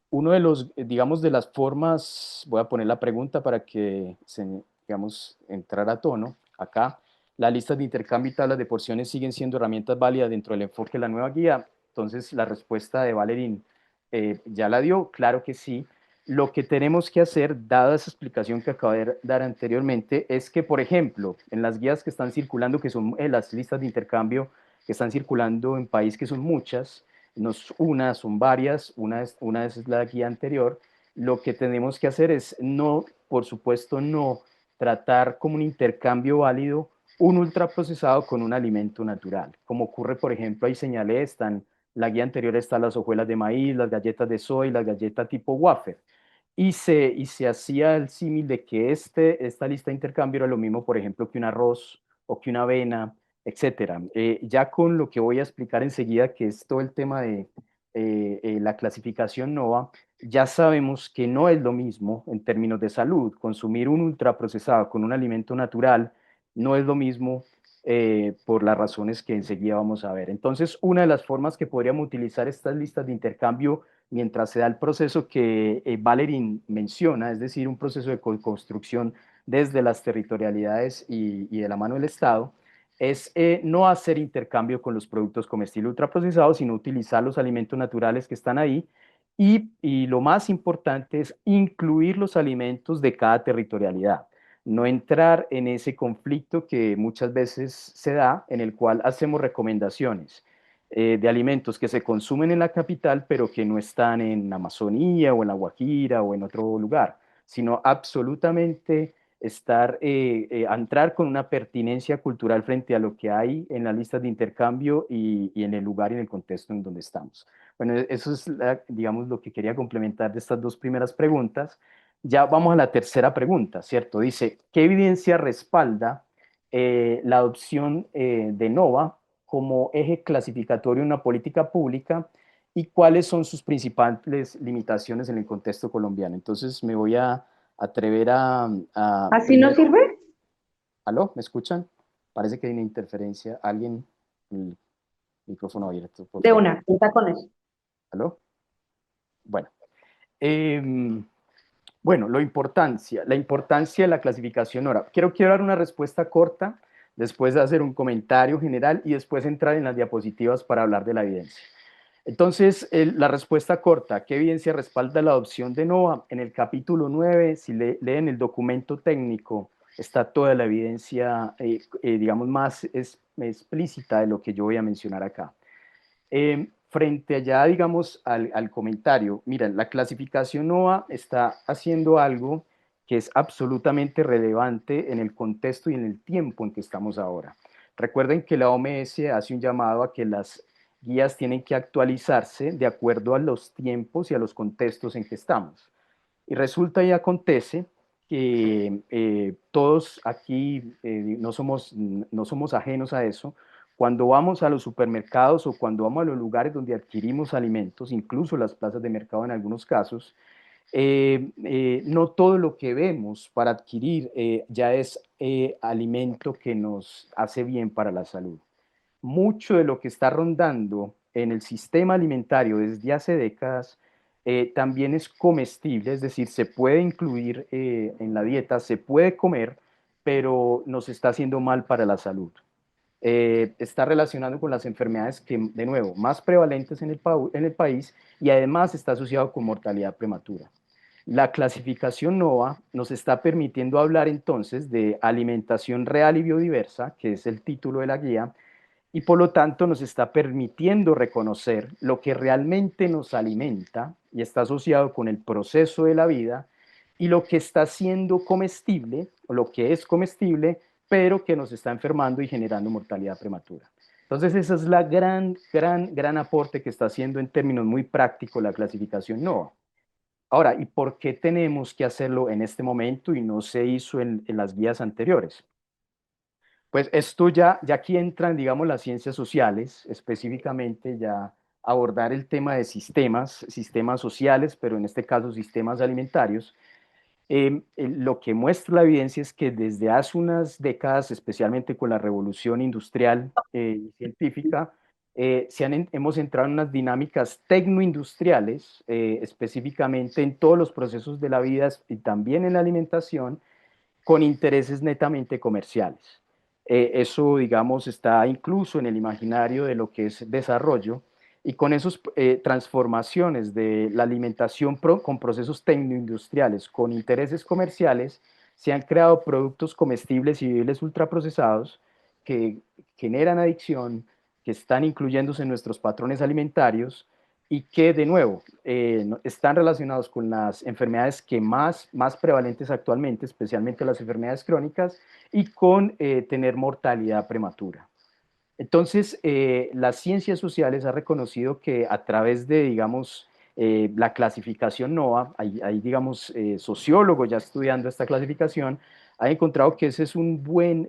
uno de los, digamos, de las formas, voy a poner la pregunta para que, digamos, entrar a tono acá. Las listas de intercambio y tablas de porciones siguen siendo herramientas válidas dentro del enfoque de la nueva guía. Entonces, la respuesta de Valerín ya la dio, claro que sí. Lo que tenemos que hacer, dada esa explicación que acabo de dar anteriormente, es que, por ejemplo, en las guías que están circulando, que son las listas de intercambio que están circulando en país, que son muchas, no es una, son varias, una es la guía anterior, lo que tenemos que hacer es no, por supuesto, no tratar como un intercambio válido un ultraprocesado con un alimento natural, como ocurre, por ejemplo, ahí señalé, la guía anterior están las hojuelas de maíz, las galletas de soy, las galletas tipo wafer, y se hacía el símil de que esta lista de intercambio era lo mismo, por ejemplo, que un arroz o que una avena, etcétera. Ya con lo que voy a explicar enseguida, que es todo el tema de la clasificación NOVA, ya sabemos que no es lo mismo en términos de salud. Consumir un ultraprocesado con un alimento natural no es lo mismo por las razones que enseguida vamos a ver. Entonces, una de las formas que podríamos utilizar estas listas de intercambio mientras se da el proceso que Valerín menciona, es decir, un proceso de construcción desde las territorialidades y de la mano del Estado, es no hacer intercambio con los productos comestibles ultraprocesados, sino utilizar los alimentos naturales que están ahí y lo más importante es incluir los alimentos de cada territorialidad. No entrar en ese conflicto que muchas veces se da, en el cual hacemos recomendaciones de alimentos que se consumen en la capital, pero que no están en la Amazonía o en la Guajira o en otro lugar, sino absolutamente a entrar con una pertinencia cultural frente a lo que hay en las listas de intercambio y en el lugar y en el contexto en donde estamos. Bueno, eso es, digamos, lo que quería complementar de estas dos primeras preguntas. Ya vamos a la tercera pregunta, ¿cierto? Dice, ¿qué evidencia respalda la adopción de NOVA como eje clasificatorio de una política pública y cuáles son sus principales limitaciones en el contexto colombiano? Entonces me voy a atrever
¿Así no sirve?
¿Aló? ¿Me escuchan? Parece que hay una interferencia. ¿Alguien? El micrófono abierto, por
De
favor.
una, cuenta con eso.
¿Aló? Bueno. Bueno, la importancia de la clasificación NORA. Quiero dar una respuesta corta, después de hacer un comentario general y después entrar en las diapositivas para hablar de la evidencia. Entonces, la respuesta corta, ¿qué evidencia respalda la adopción de NOVA? En el capítulo 9, si leen el documento técnico, está toda la evidencia, digamos, más explícita de lo que yo voy a mencionar acá. Frente allá, digamos, al comentario, mira, la clasificación NOVA está haciendo algo que es absolutamente relevante en el contexto y en el tiempo en que estamos ahora. Recuerden que la OMS hace un llamado a que las guías tienen que actualizarse de acuerdo a los tiempos y a los contextos en que estamos. Y resulta y acontece que todos aquí no somos ajenos a eso. Cuando vamos a los supermercados o cuando vamos a los lugares donde adquirimos alimentos, incluso las plazas de mercado en algunos casos, no todo lo que vemos para adquirir ya es alimento que nos hace bien para la salud. Mucho de lo que está rondando en el sistema alimentario desde hace décadas también es comestible, es decir, se puede incluir en la dieta, se puede comer, pero nos está haciendo mal para la salud. Está relacionado con las enfermedades que, de nuevo, más prevalentes en el país y además está asociado con mortalidad prematura. La clasificación NOVA nos está permitiendo hablar entonces de alimentación real y biodiversa, que es el título de la guía, y por lo tanto nos está permitiendo reconocer lo que realmente nos alimenta y está asociado con el proceso de la vida y lo que está siendo comestible, o lo que es comestible, pero que nos está enfermando y generando mortalidad prematura. Entonces, esa es la gran aporte que está haciendo en términos muy prácticos la clasificación NOVA. Ahora, ¿y por qué tenemos que hacerlo en este momento y no se hizo en las guías anteriores? Pues esto ya aquí entran, digamos, las ciencias sociales, específicamente ya abordar el tema de sistemas sociales, pero en este caso sistemas alimentarios. Lo que muestra la evidencia es que desde hace unas décadas, especialmente con la revolución industrial y científica, hemos entrado en unas dinámicas tecnoindustriales, específicamente en todos los procesos de la vida y también en la alimentación, con intereses netamente comerciales. Eso, digamos, está incluso en el imaginario de lo que es desarrollo, y con esas transformaciones de la alimentación con procesos tecnoindustriales, con intereses comerciales, se han creado productos comestibles y bebibles ultraprocesados que generan adicción, que están incluyéndose en nuestros patrones alimentarios y que, de nuevo, están relacionados con las enfermedades que más prevalentes actualmente, especialmente las enfermedades crónicas, y con tener mortalidad prematura. Entonces, las ciencias sociales han reconocido que a través de, digamos, la clasificación NOVA, hay digamos, sociólogos ya estudiando esta clasificación, han encontrado que ese es un buen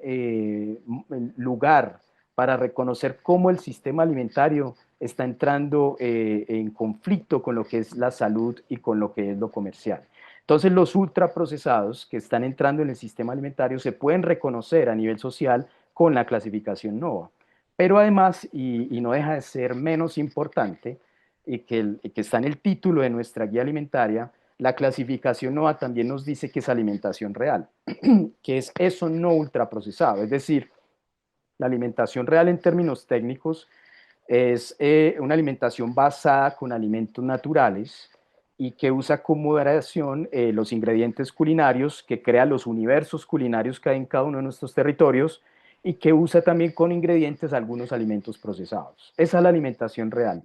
lugar para reconocer cómo el sistema alimentario está entrando en conflicto con lo que es la salud y con lo que es lo comercial. Entonces, los ultraprocesados que están entrando en el sistema alimentario se pueden reconocer a nivel social con la clasificación NOVA. Pero además, y no deja de ser menos importante, y que está en el título de nuestra guía alimentaria, la clasificación NOVA también nos dice que es alimentación real, que es eso no ultraprocesado. Es decir, la alimentación real en términos técnicos es una alimentación basada con alimentos naturales y que usa con moderación los ingredientes culinarios, que crea los universos culinarios que hay en cada uno de nuestros territorios, y que usa también con ingredientes algunos alimentos procesados. Esa es la alimentación real.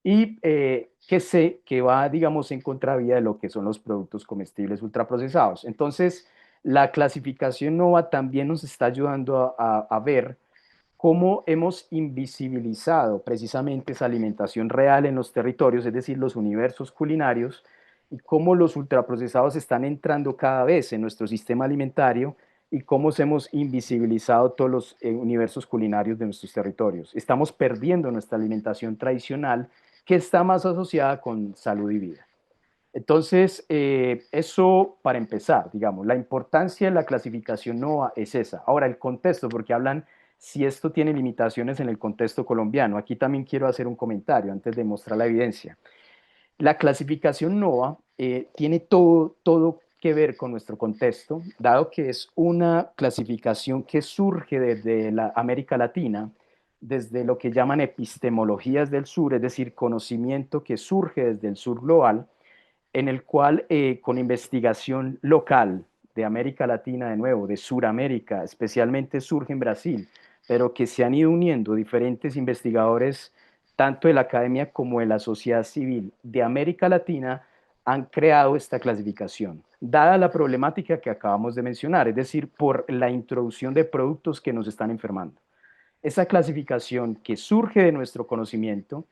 Y que va, digamos, en contravía de lo que son los productos comestibles ultraprocesados. Entonces, La clasificación NOVA también nos está ayudando a ver cómo hemos invisibilizado precisamente esa alimentación real en los territorios, es decir, los universos culinarios, y cómo los ultraprocesados están entrando cada vez en nuestro sistema alimentario y cómo hemos invisibilizado todos los universos culinarios de nuestros territorios. Estamos perdiendo nuestra alimentación tradicional que está más asociada con salud y vida. Entonces, eso para empezar, digamos, la importancia de la clasificación NOVA es esa. Ahora, el contexto, porque hablan si esto tiene limitaciones en el contexto colombiano. Aquí también quiero hacer un comentario antes de mostrar la evidencia. La clasificación NOVA tiene todo que ver con nuestro contexto, dado que es una clasificación que surge desde la América Latina, desde lo que llaman epistemologías del sur, es decir, conocimiento que surge desde el sur global, en el cual con investigación local de América Latina de nuevo, de Suramérica, especialmente surge en Brasil, pero que se han ido uniendo diferentes investigadores, tanto de la academia como de la sociedad civil de América Latina, han creado esta clasificación, dada la problemática que acabamos de mencionar, es decir, por la introducción de productos que nos están enfermando. Esa clasificación que surge de nuestro conocimiento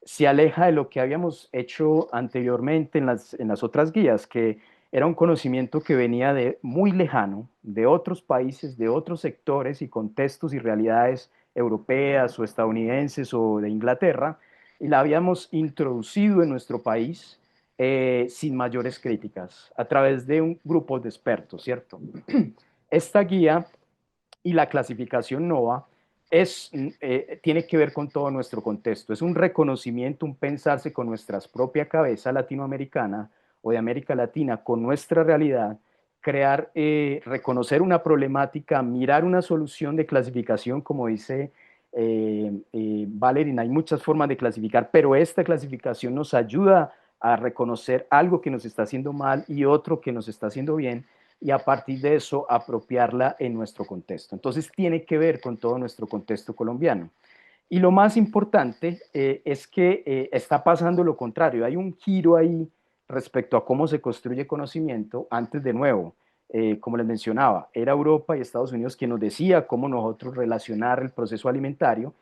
se aleja de lo que habíamos hecho anteriormente en las otras guías, que era un conocimiento que venía de muy lejano, de otros países, de otros sectores y contextos y realidades europeas o estadounidenses o de Inglaterra, y la habíamos introducido en nuestro país sin mayores críticas, a través de un grupo de expertos, ¿cierto? Esta guía y la clasificación NOVA tiene que ver con todo nuestro contexto. Es un reconocimiento, un pensarse con nuestra propia cabeza latinoamericana o de América Latina, con nuestra realidad, crear, reconocer una problemática, mirar una solución de clasificación, como dice Valerín. Hay muchas formas de clasificar, pero esta clasificación nos ayuda a reconocer algo que nos está haciendo mal y otro que nos está haciendo bien, y a partir de eso apropiarla en nuestro contexto. Entonces tiene que ver con todo nuestro contexto colombiano. Y lo más importante es que está pasando lo contrario. Hay un giro ahí respecto a cómo se construye conocimiento. Antes, de nuevo, como les mencionaba, era Europa y Estados Unidos quien nos decía cómo nosotros relacionar el proceso alimentario,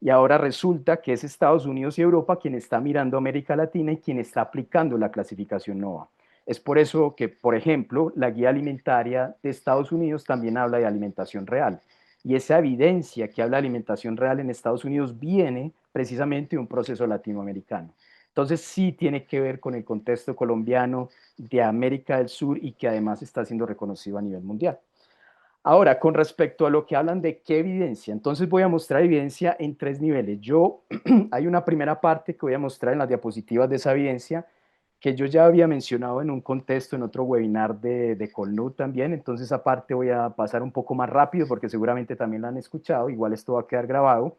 y ahora resulta que es Estados Unidos y Europa quien está mirando a América Latina y quien está aplicando la clasificación NOVA. Es por eso que, por ejemplo, la guía alimentaria de Estados Unidos también habla de alimentación real. Y esa evidencia que habla de alimentación real en Estados Unidos viene precisamente de un proceso latinoamericano. Entonces sí tiene que ver con el contexto colombiano de América del Sur y que además está siendo reconocido a nivel mundial. Ahora, con respecto a lo que hablan de qué evidencia, entonces voy a mostrar evidencia en 3 niveles. Hay una primera parte que voy a mostrar en las diapositivas de esa evidencia, que yo ya había mencionado en un contexto, en otro webinar de Colnud también. Entonces esa parte voy a pasar un poco más rápido porque seguramente también la han escuchado, igual esto va a quedar grabado.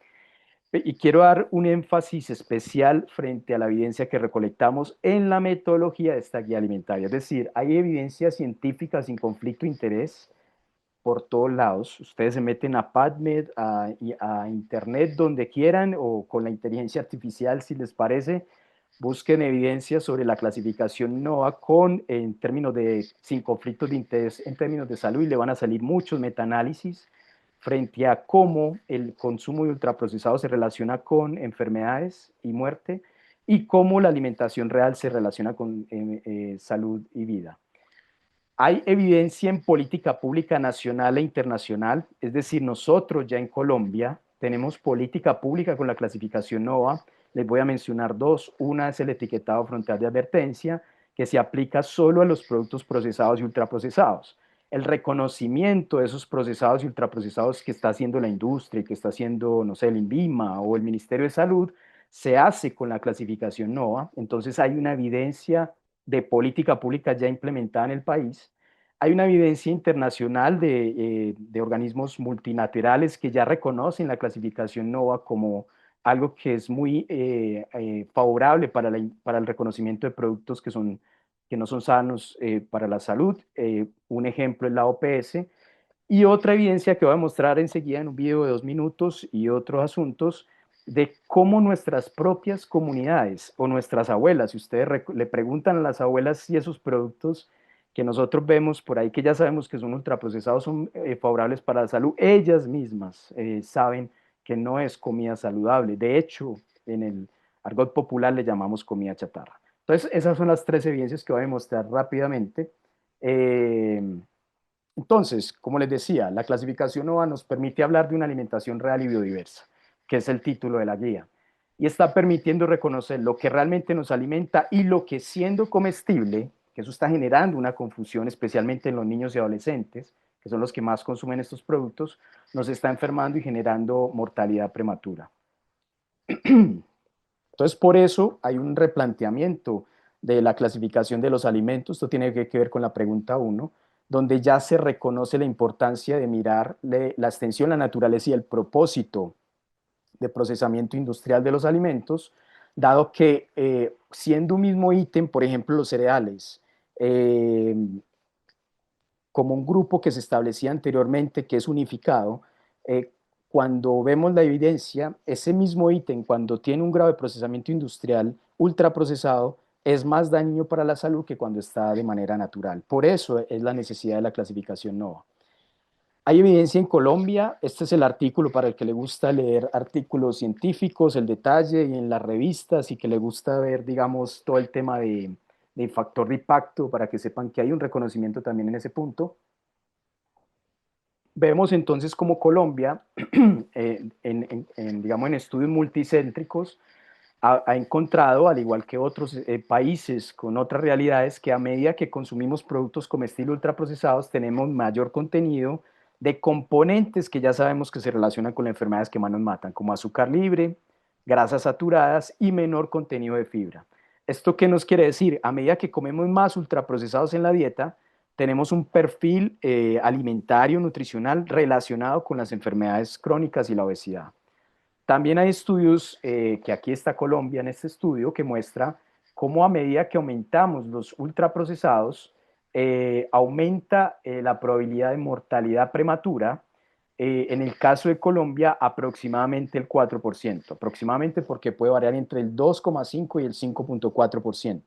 Y quiero dar un énfasis especial frente a la evidencia que recolectamos en la metodología de esta guía alimentaria. Es decir, hay evidencia científica sin conflicto de interés por todos lados. Ustedes se meten a PubMed, a Internet, donde quieran, o con la inteligencia artificial, si les parece. Busquen evidencia sobre la clasificación NOVA en términos de, sin conflictos de interés en términos de salud, y le van a salir muchos metaanálisis frente a cómo el consumo de ultraprocesados se relaciona con enfermedades y muerte, y cómo la alimentación real se relaciona con salud y vida. Hay evidencia en política pública nacional e internacional, es decir, nosotros ya en Colombia tenemos política pública con la clasificación NOVA. Les voy a mencionar 2. Una es el etiquetado frontal de advertencia, que se aplica solo a los productos procesados y ultraprocesados. El reconocimiento de esos procesados y ultraprocesados que está haciendo la industria, que está haciendo, no sé, el INVIMA o el Ministerio de Salud, se hace con la clasificación NOVA. Entonces hay una evidencia de política pública ya implementada en el país. Hay una evidencia internacional de organismos multilaterales que ya reconocen la clasificación NOVA como algo que es muy favorable para el reconocimiento de productos que no son sanos para la salud. Un ejemplo es la OPS. Y otra evidencia que voy a mostrar enseguida en un video de 2 minutos y otros asuntos, de cómo nuestras propias comunidades o nuestras abuelas, si ustedes le preguntan a las abuelas si esos productos que nosotros vemos por ahí, que ya sabemos que son ultraprocesados, son favorables para la salud, ellas mismas saben que no es comida saludable. De hecho, en el argot popular le llamamos comida chatarra. Entonces, esas son las tres evidencias que voy a mostrar rápidamente. Entonces, como les decía, la clasificación NOVA nos permite hablar de una alimentación real y biodiversa, que es el título de la guía, y está permitiendo reconocer lo que realmente nos alimenta y lo que, siendo comestible, que eso está generando una confusión, especialmente en los niños y adolescentes, que son los que más consumen estos productos, nos está enfermando y generando mortalidad prematura. Entonces, por eso hay un replanteamiento de la clasificación de los alimentos. Esto tiene que ver con la pregunta 1, donde ya se reconoce la importancia de mirar la extensión, la naturaleza y el propósito de procesamiento industrial de los alimentos, dado que siendo un mismo ítem, por ejemplo, los cereales, como un grupo que se establecía anteriormente, que es unificado, cuando vemos la evidencia, ese mismo ítem, cuando tiene un grado de procesamiento industrial ultraprocesado, es más dañino para la salud que cuando está de manera natural. Por eso es la necesidad de la clasificación NOVA. Hay evidencia en Colombia, este es el artículo para el que le gusta leer artículos científicos, el detalle y en las revistas y que le gusta ver, digamos, todo el tema de factor de impacto para que sepan que hay un reconocimiento también en ese punto. Vemos entonces como Colombia, digamos en estudios multicéntricos, ha encontrado, al igual que otros países con otras realidades, que a medida que consumimos productos comestibles ultraprocesados tenemos mayor contenido de componentes que ya sabemos que se relacionan con las enfermedades que más nos matan, como azúcar libre, grasas saturadas y menor contenido de fibra. ¿Esto qué nos quiere decir? A medida que comemos más ultraprocesados en la dieta, tenemos un perfil alimentario, nutricional relacionado con las enfermedades crónicas y la obesidad. También hay estudios, que aquí está Colombia en este estudio, que muestra cómo a medida que aumentamos los ultraprocesados, aumenta la probabilidad de mortalidad prematura, en el caso de Colombia aproximadamente el 4%, aproximadamente porque puede variar entre el 2,5 y el 5,4%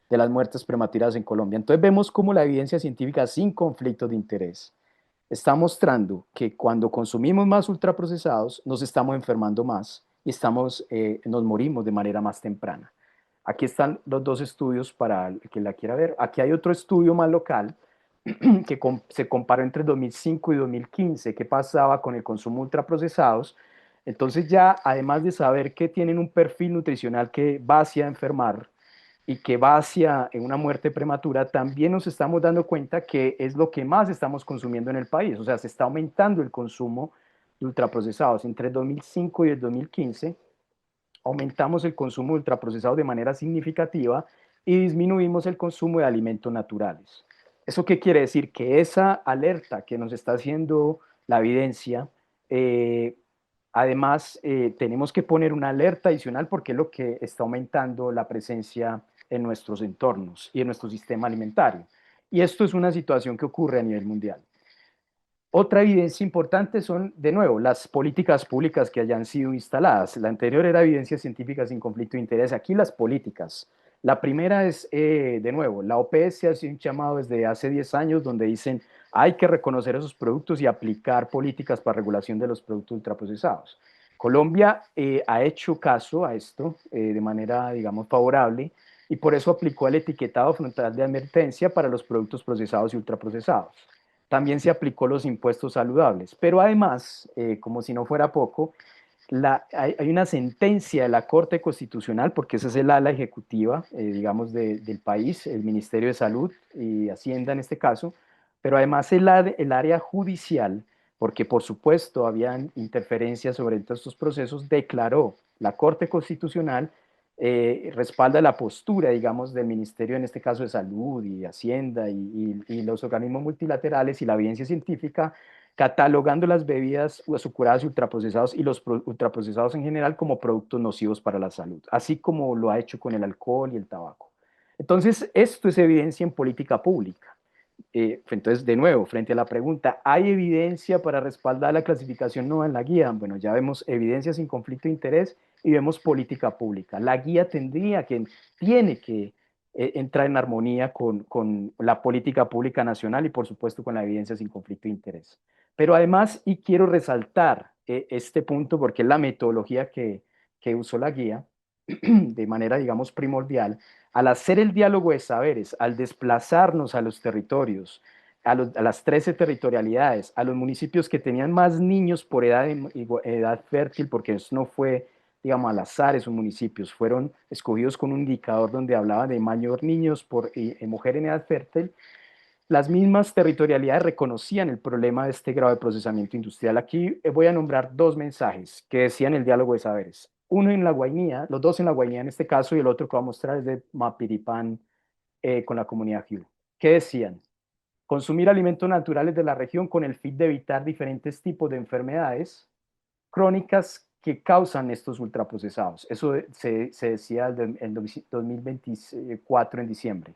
de las muertes prematuras en Colombia. Entonces vemos cómo la evidencia científica sin conflicto de interés está mostrando que cuando consumimos más ultraprocesados nos estamos enfermando más y nos morimos de manera más temprana. Aquí están los dos estudios para el que la quiera ver. Aquí hay otro estudio más local que se comparó entre 2005 y 2015, qué pasaba con el consumo de ultraprocesados. Entonces ya, además de saber que tienen un perfil nutricional que va hacia enfermar y que va hacia una muerte prematura, también nos estamos dando cuenta que es lo que más estamos consumiendo en el país. O sea, se está aumentando el consumo de ultraprocesados. Entre el 2005 y el 2015 aumentamos el consumo de ultraprocesados de manera significativa y disminuimos el consumo de alimentos naturales. ¿Eso qué quiere decir? Que esa alerta que nos está haciendo la evidencia, además tenemos que poner una alerta adicional porque es lo que está aumentando la presencia en nuestros entornos y en nuestro sistema alimentario. Y esto es una situación que ocurre a nivel mundial. Otra evidencia importante son, de nuevo, las políticas públicas que hayan sido instaladas. La anterior era evidencia científica sin conflicto de interés. Aquí las políticas. La primera es, de nuevo, la OPS hace un llamado desde hace 10 años donde dicen hay que reconocer esos productos y aplicar políticas para regulación de los productos ultraprocesados. Colombia ha hecho caso a esto de manera, digamos, favorable y por eso aplicó el etiquetado frontal de advertencia para los productos procesados y ultraprocesados. También se aplicó los impuestos saludables, pero además, como si no fuera poco, hay una sentencia de la Corte Constitucional, porque esa es el ala ejecutiva, digamos, del país, el Ministerio de Salud y Hacienda en este caso, pero además el área judicial, porque por supuesto habían interferencias sobre todos estos procesos, declaró la Corte Constitucional, respalda la postura, digamos, del Ministerio, en este caso de Salud y Hacienda y los organismos multilaterales y la evidencia científica, catalogando las bebidas azucaradas y ultraprocesados y los ultraprocesados en general como productos nocivos para la salud, así como lo ha hecho con el alcohol y el tabaco. Entonces, esto es evidencia en política pública. Entonces, de nuevo, frente a la pregunta, ¿hay evidencia para respaldar la clasificación NOVA en la guía? Bueno, ya vemos evidencia sin conflicto de interés y vemos política pública. La guía tiene que entra en armonía con la política pública nacional y por supuesto con la evidencia sin conflicto de interés. Pero además, y quiero resaltar este punto porque es la metodología que usó la guía de manera, digamos, primordial, al hacer el diálogo de saberes, al desplazarnos a los territorios, a las 13 territorialidades, a los municipios que tenían más niños por edad fértil, porque eso no fue, digamos, al azar esos municipios, fueron escogidos con un indicador donde hablaba de mayor niños por mujer en edad fértil. Las mismas territorialidades reconocían el problema de este grado de procesamiento industrial. Aquí voy a nombrar dos mensajes que decían el diálogo de saberes. Uno en la Guainía, los dos en la Guainía en este caso, y el otro que voy a mostrar es de Mapiripán con la comunidad Hu. ¿Qué decían? Consumir alimentos naturales de la región con el fin de evitar diferentes tipos de enfermedades crónicas que causan estos ultraprocesados. Eso se decía en 2024 en diciembre.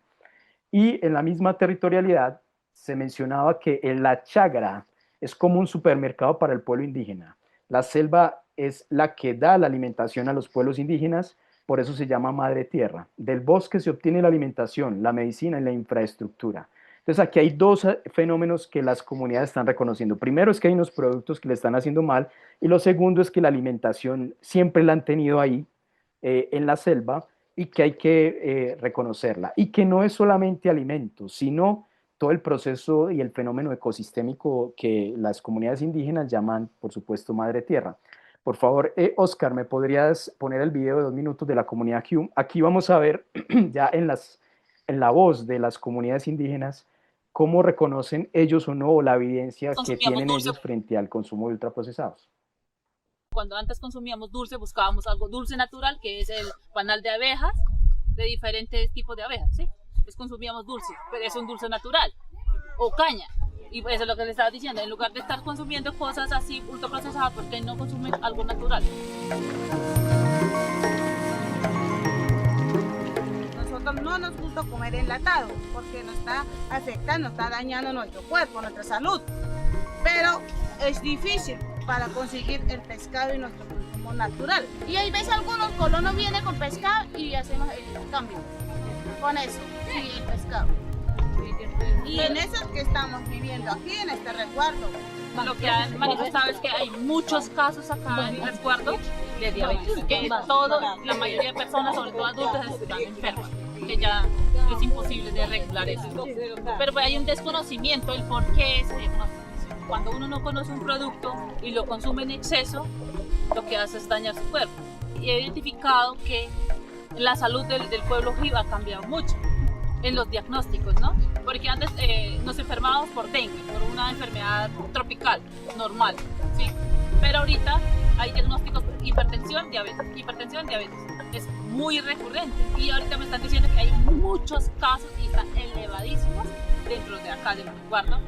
Y en la misma territorialidad se mencionaba que la chagra es como un supermercado para el pueblo indígena. La selva es la que da la alimentación a los pueblos indígenas, por eso se llama madre tierra. Del bosque se obtiene la alimentación, la medicina y la infraestructura. Entonces aquí hay dos fenómenos que las comunidades están reconociendo. Primero es que hay unos productos que le están haciendo mal y lo segundo es que la alimentación siempre la han tenido ahí en la selva y que hay que reconocerla. Y que no es solamente alimentos, sino todo el proceso y el fenómeno ecosistémico que las comunidades indígenas llaman, por supuesto, madre tierra. Por favor, Oscar, ¿me podrías poner el video de 2 minutos de la comunidad Hu? Aquí vamos a ver ya en la voz de las comunidades indígenas cómo reconocen ellos o no la evidencia que tienen ellos frente al consumo de ultraprocesados.
Cuando antes consumíamos dulce, buscábamos algo dulce natural, que es el panal de abejas, de diferentes tipos de abejas, ¿sí? Pues consumíamos dulce, pero es un dulce natural, o caña. Y eso es lo que le estaba diciendo, en lugar de estar consumiendo cosas así ultraprocesadas, ¿por qué no consumen algo natural?
Nosotros no nos gusta comer enlatado, porque nos está afectando, nos está dañando nuestro cuerpo, nuestra salud. Pero es difícil para conseguir el pescado y nuestro consumo natural.
Y hay veces algunos colonos vienen con pescado y hacemos el cambio con eso, sí, el pescado.
Y en eso es que estamos viviendo aquí en este resguardo.
Lo que han manifestado es que hay muchos casos acá en el resguardo de diabetes, que la mayoría de personas, sobre todo adultos, están enfermas, que ya es imposible de regular eso. Pero hay un desconocimiento del por qué ese diagnóstico. Cuando uno no conoce un producto y lo consume en exceso, lo que hace es dañar su cuerpo. Y he identificado que la salud del pueblo Hu ha cambiado mucho en los diagnósticos, ¿no? Porque antes nos enfermábamos por dengue, por una enfermedad tropical, normal, ¿sí? Pero ahorita hay diagnósticos de hipertensión, diabetes. Es muy recurrente. Y ahorita me están diciendo que hay muchos casos y están elevadísimos dentro de acá del resguardo,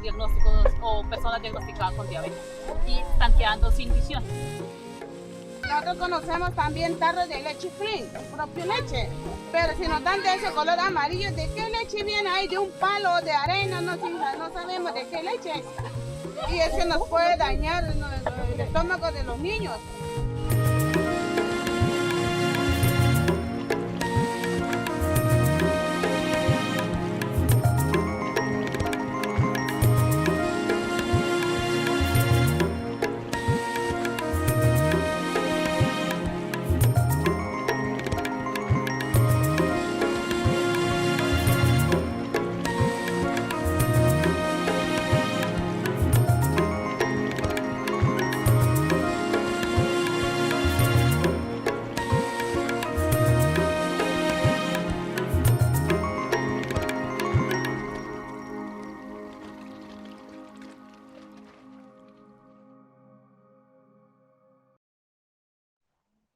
diagnósticos o personas diagnosticadas con diabetes y están quedando sin visión.
Nosotros conocemos también tarros de leche free, propio leche, pero si nos dan de ese color amarillo, ¿de qué leche viene ahí? ¿De un palo, de arena? No sabemos de qué leche es. Y eso nos puede dañar el estómago de los niños.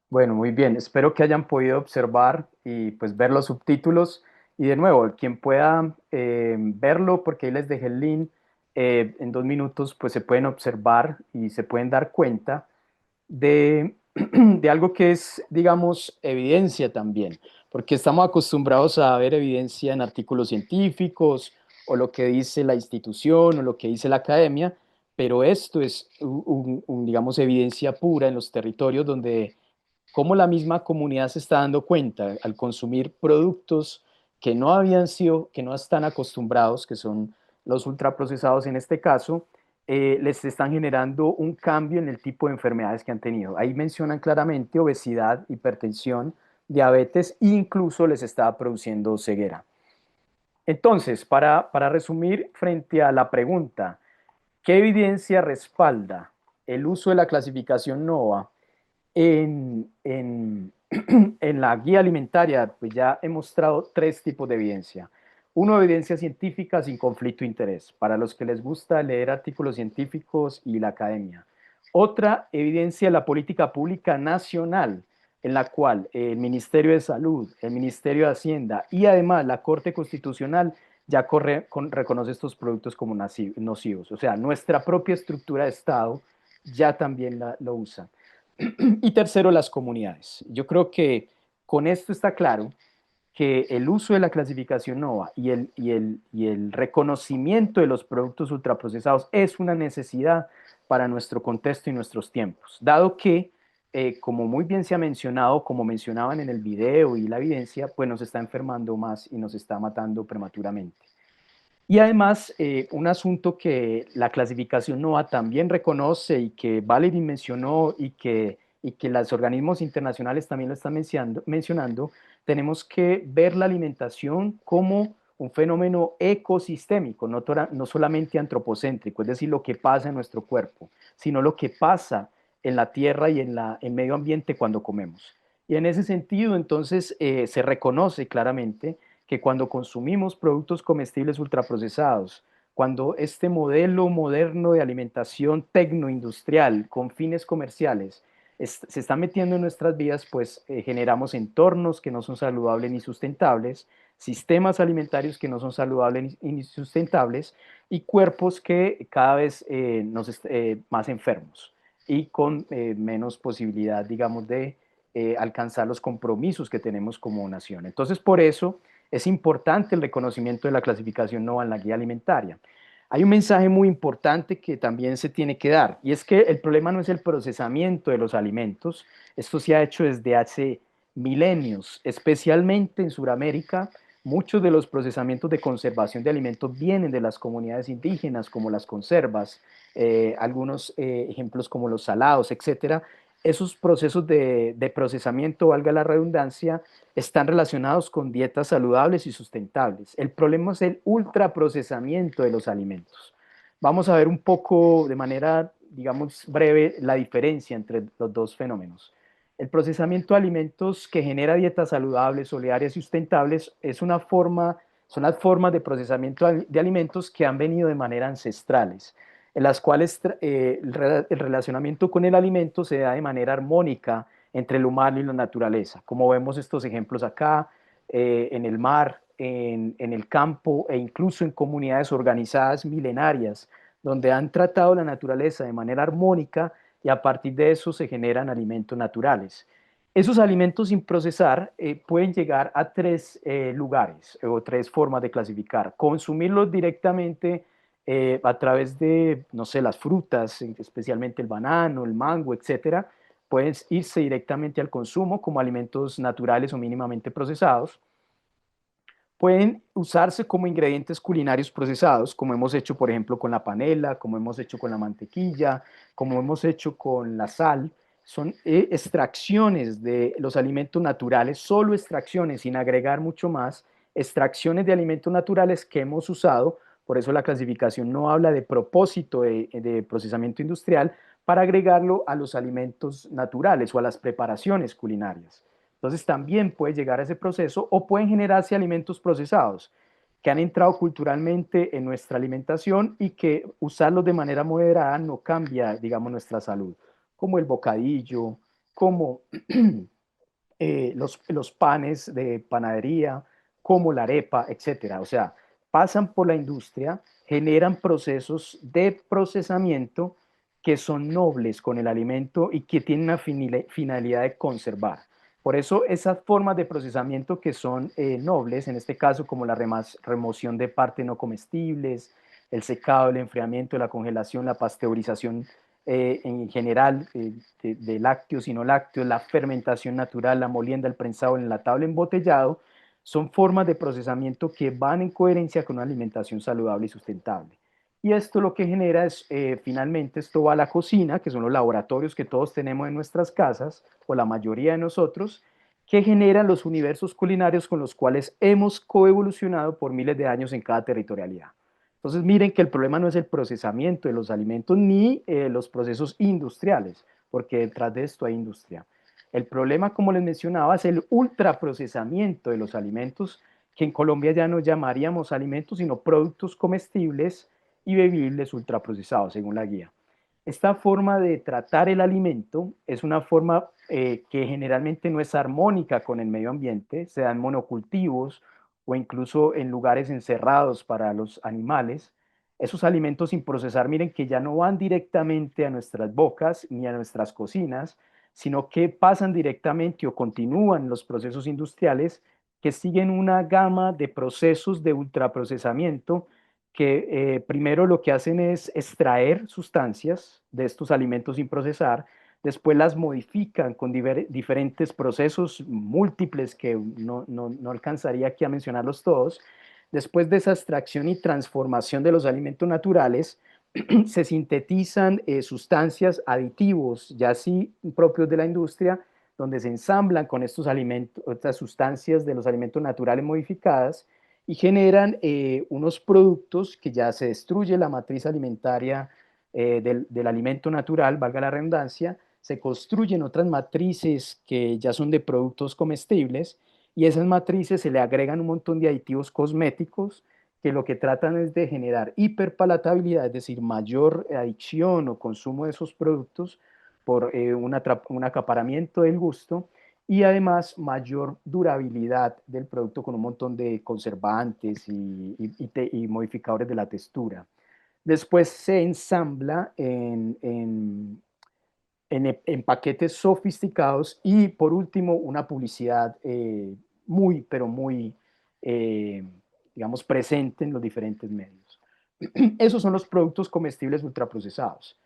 Bueno, muy bien. Espero que hayan podido observar y pues ver los subtítulos. Y de nuevo, quien pueda verlo, porque ahí les dejé el link, en 2 minutos pues se pueden observar y se pueden dar cuenta de, de algo que es, digamos, evidencia también. Porque estamos acostumbrados a ver evidencia en artículos científicos o lo que dice la institución o lo que dice la academia, pero esto es, digamos, evidencia pura en los territorios donde cómo la misma comunidad se está dando cuenta al consumir productos que que no están acostumbrados, que son los ultraprocesados en este caso, les están generando un cambio en el tipo de enfermedades que han tenido. Ahí mencionan claramente obesidad, hipertensión, diabetes e incluso les está produciendo ceguera. Entonces, para resumir frente a la pregunta, ¿qué evidencia respalda el uso de la clasificación NOVA en la guía alimentaria? Pues ya he mostrado tres tipos de evidencia. Uno, evidencia científica sin conflicto de interés, para los que les gusta leer artículos científicos y la academia. Otra, evidencia de la política pública nacional, en la cual el Ministerio de Salud, el Ministerio de Hacienda y además la Corte Constitucional ya reconoce estos productos como nocivos. O sea, nuestra propia estructura de Estado ya también lo usa. Y tercero, las comunidades. Yo creo que con esto está claro que el uso de la clasificación NOVA y el reconocimiento de los productos ultraprocesados es una necesidad para nuestro contexto y nuestros tiempos, dado que, como muy bien se ha mencionado, como mencionaban en el video y la evidencia, pues nos está enfermando más y nos está matando prematuramente. Y además, un asunto que la clasificación NOVA también reconoce y que Valerie mencionó y que los organismos internacionales también lo están mencionando, tenemos que ver la alimentación como un fenómeno ecosistémico, no solamente antropocéntrico, es decir, lo que pasa en nuestro cuerpo, sino lo que pasa en la tierra y en el medio ambiente cuando comemos. Y en ese sentido, entonces, se reconoce claramente que cuando consumimos productos comestibles ultraprocesados, cuando este modelo moderno de alimentación tecnoindustrial con fines comerciales se está metiendo en nuestras vidas, pues generamos entornos que no son saludables ni sustentables, sistemas alimentarios que no son saludables ni sustentables y cuerpos que cada vez más enfermos y con menos posibilidad, digamos, de alcanzar los compromisos que tenemos como nación. Entonces, por eso es importante el reconocimiento de la clasificación NOVA en la guía alimentaria. Hay un mensaje muy importante que también se tiene que dar, y es que el problema no es el procesamiento de los alimentos. Esto se ha hecho desde hace milenios, especialmente en Sudamérica. Muchos de los procesamientos de conservación de alimentos vienen de las comunidades indígenas, como las conservas, algunos ejemplos como los salados, etcétera. Esos procesos de procesamiento, valga la redundancia, están relacionados con dietas saludables y sustentables. El problema es el ultraprocesamiento de los alimentos. Vamos a ver un poco de manera, digamos, breve la diferencia entre los dos fenómenos. El procesamiento de alimentos que genera dietas saludables, solidarias y sustentables son las formas de procesamiento de alimentos que han venido de manera ancestrales, en las cuales el relacionamiento con el alimento se da de manera armónica entre el humano y la naturaleza, como vemos estos ejemplos acá, en el mar, en el campo e incluso en comunidades organizadas milenarias, donde han tratado la naturaleza de manera armónica y a partir de eso se generan alimentos naturales. Esos alimentos sin procesar pueden llegar a tres lugares o tres formas de clasificar. Consumirlos directamente a través de, no sé, las frutas, especialmente el banano, el mango, etcétera, pueden irse directamente al consumo como alimentos naturales o mínimamente procesados. Pueden usarse como ingredientes culinarios procesados, como hemos hecho, por ejemplo, con la panela, como hemos hecho con la mantequilla, como hemos hecho con la sal. Son extracciones de los alimentos naturales, solo extracciones, sin agregar mucho más, extracciones de alimentos naturales que hemos usado. Por eso la clasificación no habla de propósito de procesamiento industrial para agregarlo a los alimentos naturales o a las preparaciones culinarias. Entonces también puede llegar a ese proceso o pueden generarse alimentos procesados que han entrado culturalmente en nuestra alimentación y que usarlos de manera moderada no cambia, digamos, nuestra salud, como el bocadillo, como los panes de panadería, como la arepa, etcétera. O sea, pasan por la industria, generan procesos de procesamiento que son nobles con el alimento y que tienen una finalidad de conservar. Por eso esas formas de procesamiento que son nobles, en este caso como la remoción de partes no comestibles, el secado, el enfriamiento, la congelación, la pasteurización en general de lácteos y no lácteos, la fermentación natural, la molienda, el prensado, el enlatado, el embotellado, son formas de procesamiento que van en coherencia con una alimentación saludable y sustentable. Y esto lo que genera es, finalmente, esto va a la cocina, que son los laboratorios que todos tenemos en nuestras casas, o la mayoría de nosotros, que generan los universos culinarios con los cuales hemos coevolucionado por miles de años en cada territorialidad. Entonces, miren que el problema no es el procesamiento de los alimentos ni los procesos industriales, porque detrás de esto hay industria. El problema, como les mencionaba, es el ultraprocesamiento de los alimentos, que en Colombia ya no llamaríamos alimentos, sino productos comestibles y bebibles ultraprocesados, según la guía. Esta forma de tratar el alimento es una forma que generalmente no es armónica con el medio ambiente, se dan monocultivos o incluso en lugares encerrados para los animales. Esos alimentos sin procesar, miren que ya no van directamente a nuestras bocas ni a nuestras cocinas, sino que pasan directamente o continúan los procesos industriales que siguen una gama de procesos de ultraprocesamiento que primero lo que hacen es extraer sustancias de estos alimentos sin procesar, después las modifican con diferentes procesos múltiples que no alcanzaría aquí a mencionarlos todos. Después de esa extracción y transformación de los alimentos naturales, se sintetizan sustancias, aditivos, ya así propios de la industria, donde se ensamblan con estos alimentos, estas sustancias de los alimentos naturales modificadas y generan unos productos que ya se destruye la matriz alimentaria del alimento natural, valga la redundancia, se construyen otras matrices que ya son de productos comestibles y esas matrices se le agregan un montón de aditivos cosméticos que lo que tratan es de generar hiperpalatabilidad, es decir, mayor adicción o consumo de esos productos por un acaparamiento del gusto y además mayor durabilidad del producto con un montón de conservantes y modificadores de la textura. Después se ensambla en paquetes sofisticados y por último una publicidad muy, pero muy, digamos, presente en los diferentes medios. Esos son los productos comestibles ultraprocesados.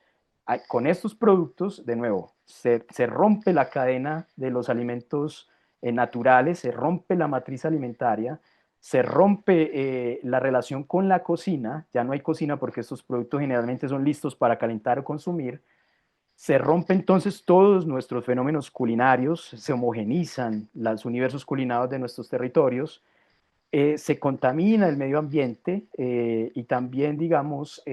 Con estos productos, de nuevo, se rompe la cadena de los alimentos naturales, se rompe la matriz alimentaria, se rompe la relación con la cocina, ya no hay cocina porque estos productos generalmente son listos para calentar o consumir, se rompe entonces todos nuestros fenómenos culinarios, se homogenizan los universos culinarios de nuestros territorios, se contamina el medio ambiente y también, digamos,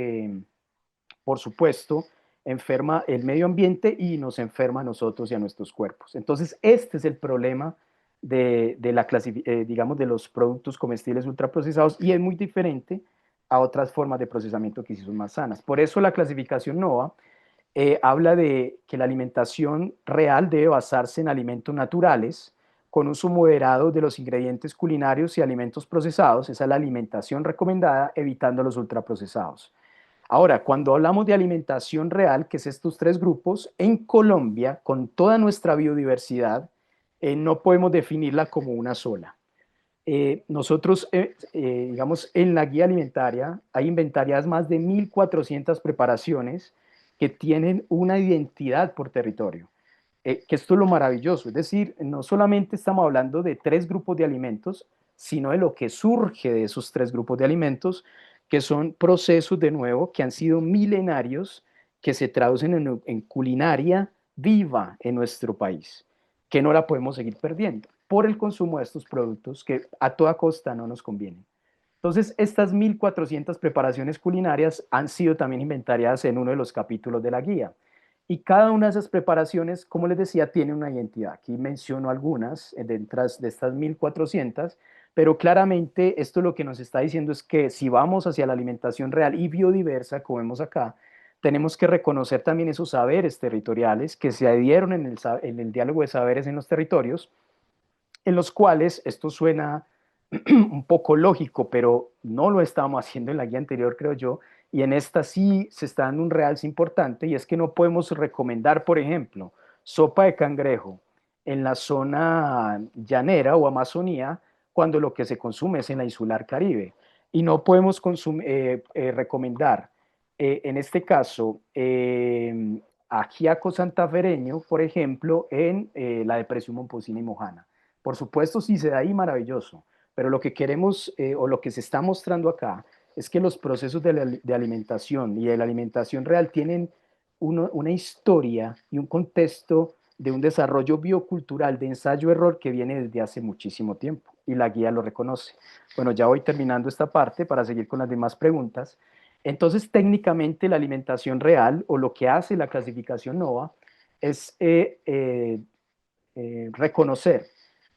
por supuesto, enferma el medio ambiente y nos enferma a nosotros y a nuestros cuerpos. Entonces, este es el problema digamos, de los productos comestibles ultraprocesados y es muy diferente a otras formas de procesamiento que sí son más sanas. Por eso la clasificación NOVA habla de que la alimentación real debe basarse en alimentos naturales, con uso moderado de los ingredientes culinarios y alimentos procesados. Esa es la alimentación recomendada, evitando los ultraprocesados. Ahora, cuando hablamos de alimentación real, que es estos tres grupos, en Colombia, con toda nuestra biodiversidad, no podemos definirla como una sola. Nosotros, digamos, en la guía alimentaria hay inventariadas más de 1.400 preparaciones que tienen una identidad por territorio. Que esto es lo maravilloso, es decir, no solamente estamos hablando de tres grupos de alimentos, sino de lo que surge de esos tres grupos de alimentos, que son procesos, de nuevo, que han sido milenarios, que se traducen en culinaria viva en nuestro país, que no la podemos seguir perdiendo por el consumo de estos productos que a toda costa no nos convienen. Entonces, estas 1.400 preparaciones culinarias han sido también inventariadas en uno de los capítulos de la guía. Y cada una de esas preparaciones, como les decía, tiene una identidad. Aquí menciono algunas dentro de estas 1.400, pero claramente esto lo que nos está diciendo es que si vamos hacia la alimentación real y biodiversa, como vemos acá, tenemos que reconocer también esos saberes territoriales que se adhieron en el diálogo de saberes en los territorios, en los cuales esto suena un poco lógico, pero no lo estábamos haciendo en la guía anterior, creo yo, y en esta sí se está dando un realce importante, y es que no podemos recomendar, por ejemplo, sopa de cangrejo en la zona llanera o Amazonía, cuando lo que se consume es en la insular Caribe. Y no podemos recomendar, en este caso, ajiaco santafereño, por ejemplo, en la depresión Momposina y Mojana. Por supuesto, si se da ahí, maravilloso, Pero lo que queremos o lo que se está mostrando acá es que los procesos de alimentación y de la alimentación real tienen una historia y un contexto de un desarrollo biocultural de ensayo-error que viene desde hace muchísimo tiempo y la guía lo reconoce. Bueno, ya voy terminando esta parte para seguir con las demás preguntas. Entonces, técnicamente la alimentación real o lo que hace la clasificación NOVA es reconocer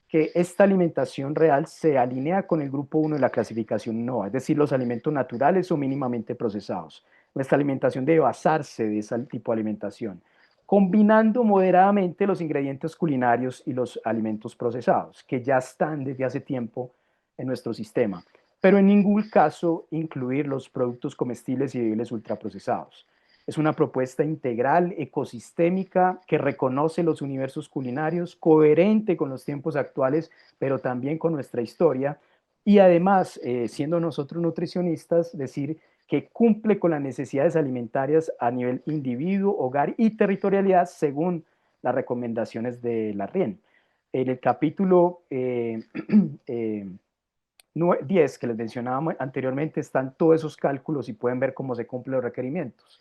que esta alimentación real se alinea con el grupo 1 de la clasificación NOVA, es decir, los alimentos naturales o mínimamente procesados. Nuestra alimentación debe basarse de ese tipo de alimentación, combinando moderadamente los ingredientes culinarios y los alimentos procesados, que ya están desde hace tiempo en nuestro sistema, pero en ningún caso incluir los productos comestibles y bebibles ultraprocesados. Es una propuesta integral, ecosistémica, que reconoce los universos culinarios, coherente con los tiempos actuales, pero también con nuestra historia. Y además, siendo nosotros nutricionistas, decir que cumple con las necesidades alimentarias a nivel individuo, hogar y territorialidad, según las recomendaciones de la RIEN. En el capítulo 10, que les mencionaba anteriormente, están todos esos cálculos y pueden ver cómo se cumplen los requerimientos.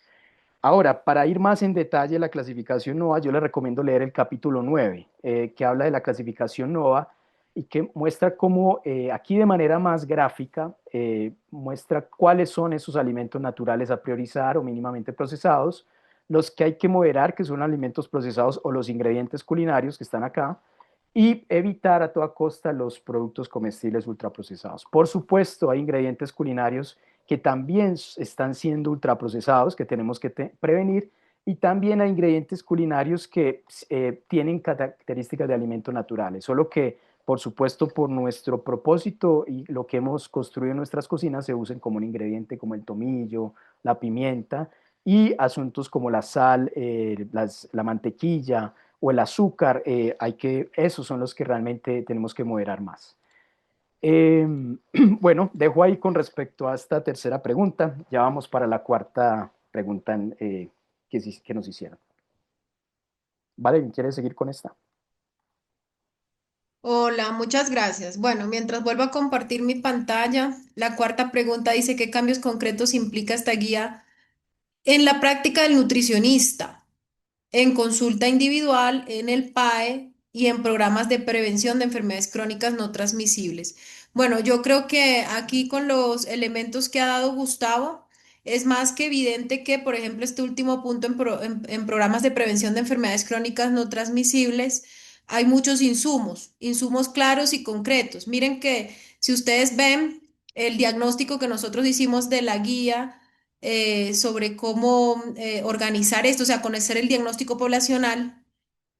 Ahora, para ir más en detalle de la clasificación NOVA, yo les recomiendo leer el capítulo 9, que habla de la clasificación NOVA y que muestra cómo, aquí de manera más gráfica, muestra cuáles son esos alimentos naturales a priorizar o mínimamente procesados, los que hay que moderar, que son alimentos procesados o los ingredientes culinarios que están acá, y evitar a toda costa los productos comestibles ultraprocesados. Por supuesto, hay ingredientes culinarios que también están siendo ultraprocesados, que tenemos que prevenir, y también hay ingredientes culinarios que tienen características de alimentos naturales, solo que, por supuesto, por nuestro propósito y lo que hemos construido en nuestras cocinas, se usan como un ingrediente como el tomillo, la pimienta, y asuntos como la sal, la mantequilla o el azúcar, esos son los que realmente tenemos que moderar más. Bueno, dejo ahí con respecto a esta tercera pregunta. Ya vamos para la cuarta pregunta que nos hicieron. Vale, ¿quieres seguir con esta?
Hola, muchas gracias. Bueno, mientras vuelvo a compartir mi pantalla, la cuarta pregunta dice: ¿qué cambios concretos implica esta guía en la práctica del nutricionista, en consulta individual, en el PAE y en programas de prevención de enfermedades crónicas no transmisibles? Bueno, yo creo que aquí con los elementos que ha dado Gustavo, es más que evidente que, por ejemplo, este último punto en programas de prevención de enfermedades crónicas no transmisibles, hay muchos insumos, insumos claros y concretos. Miren que si ustedes ven el diagnóstico que nosotros hicimos de la guía, sobre cómo organizar esto, o sea, conocer el diagnóstico poblacional,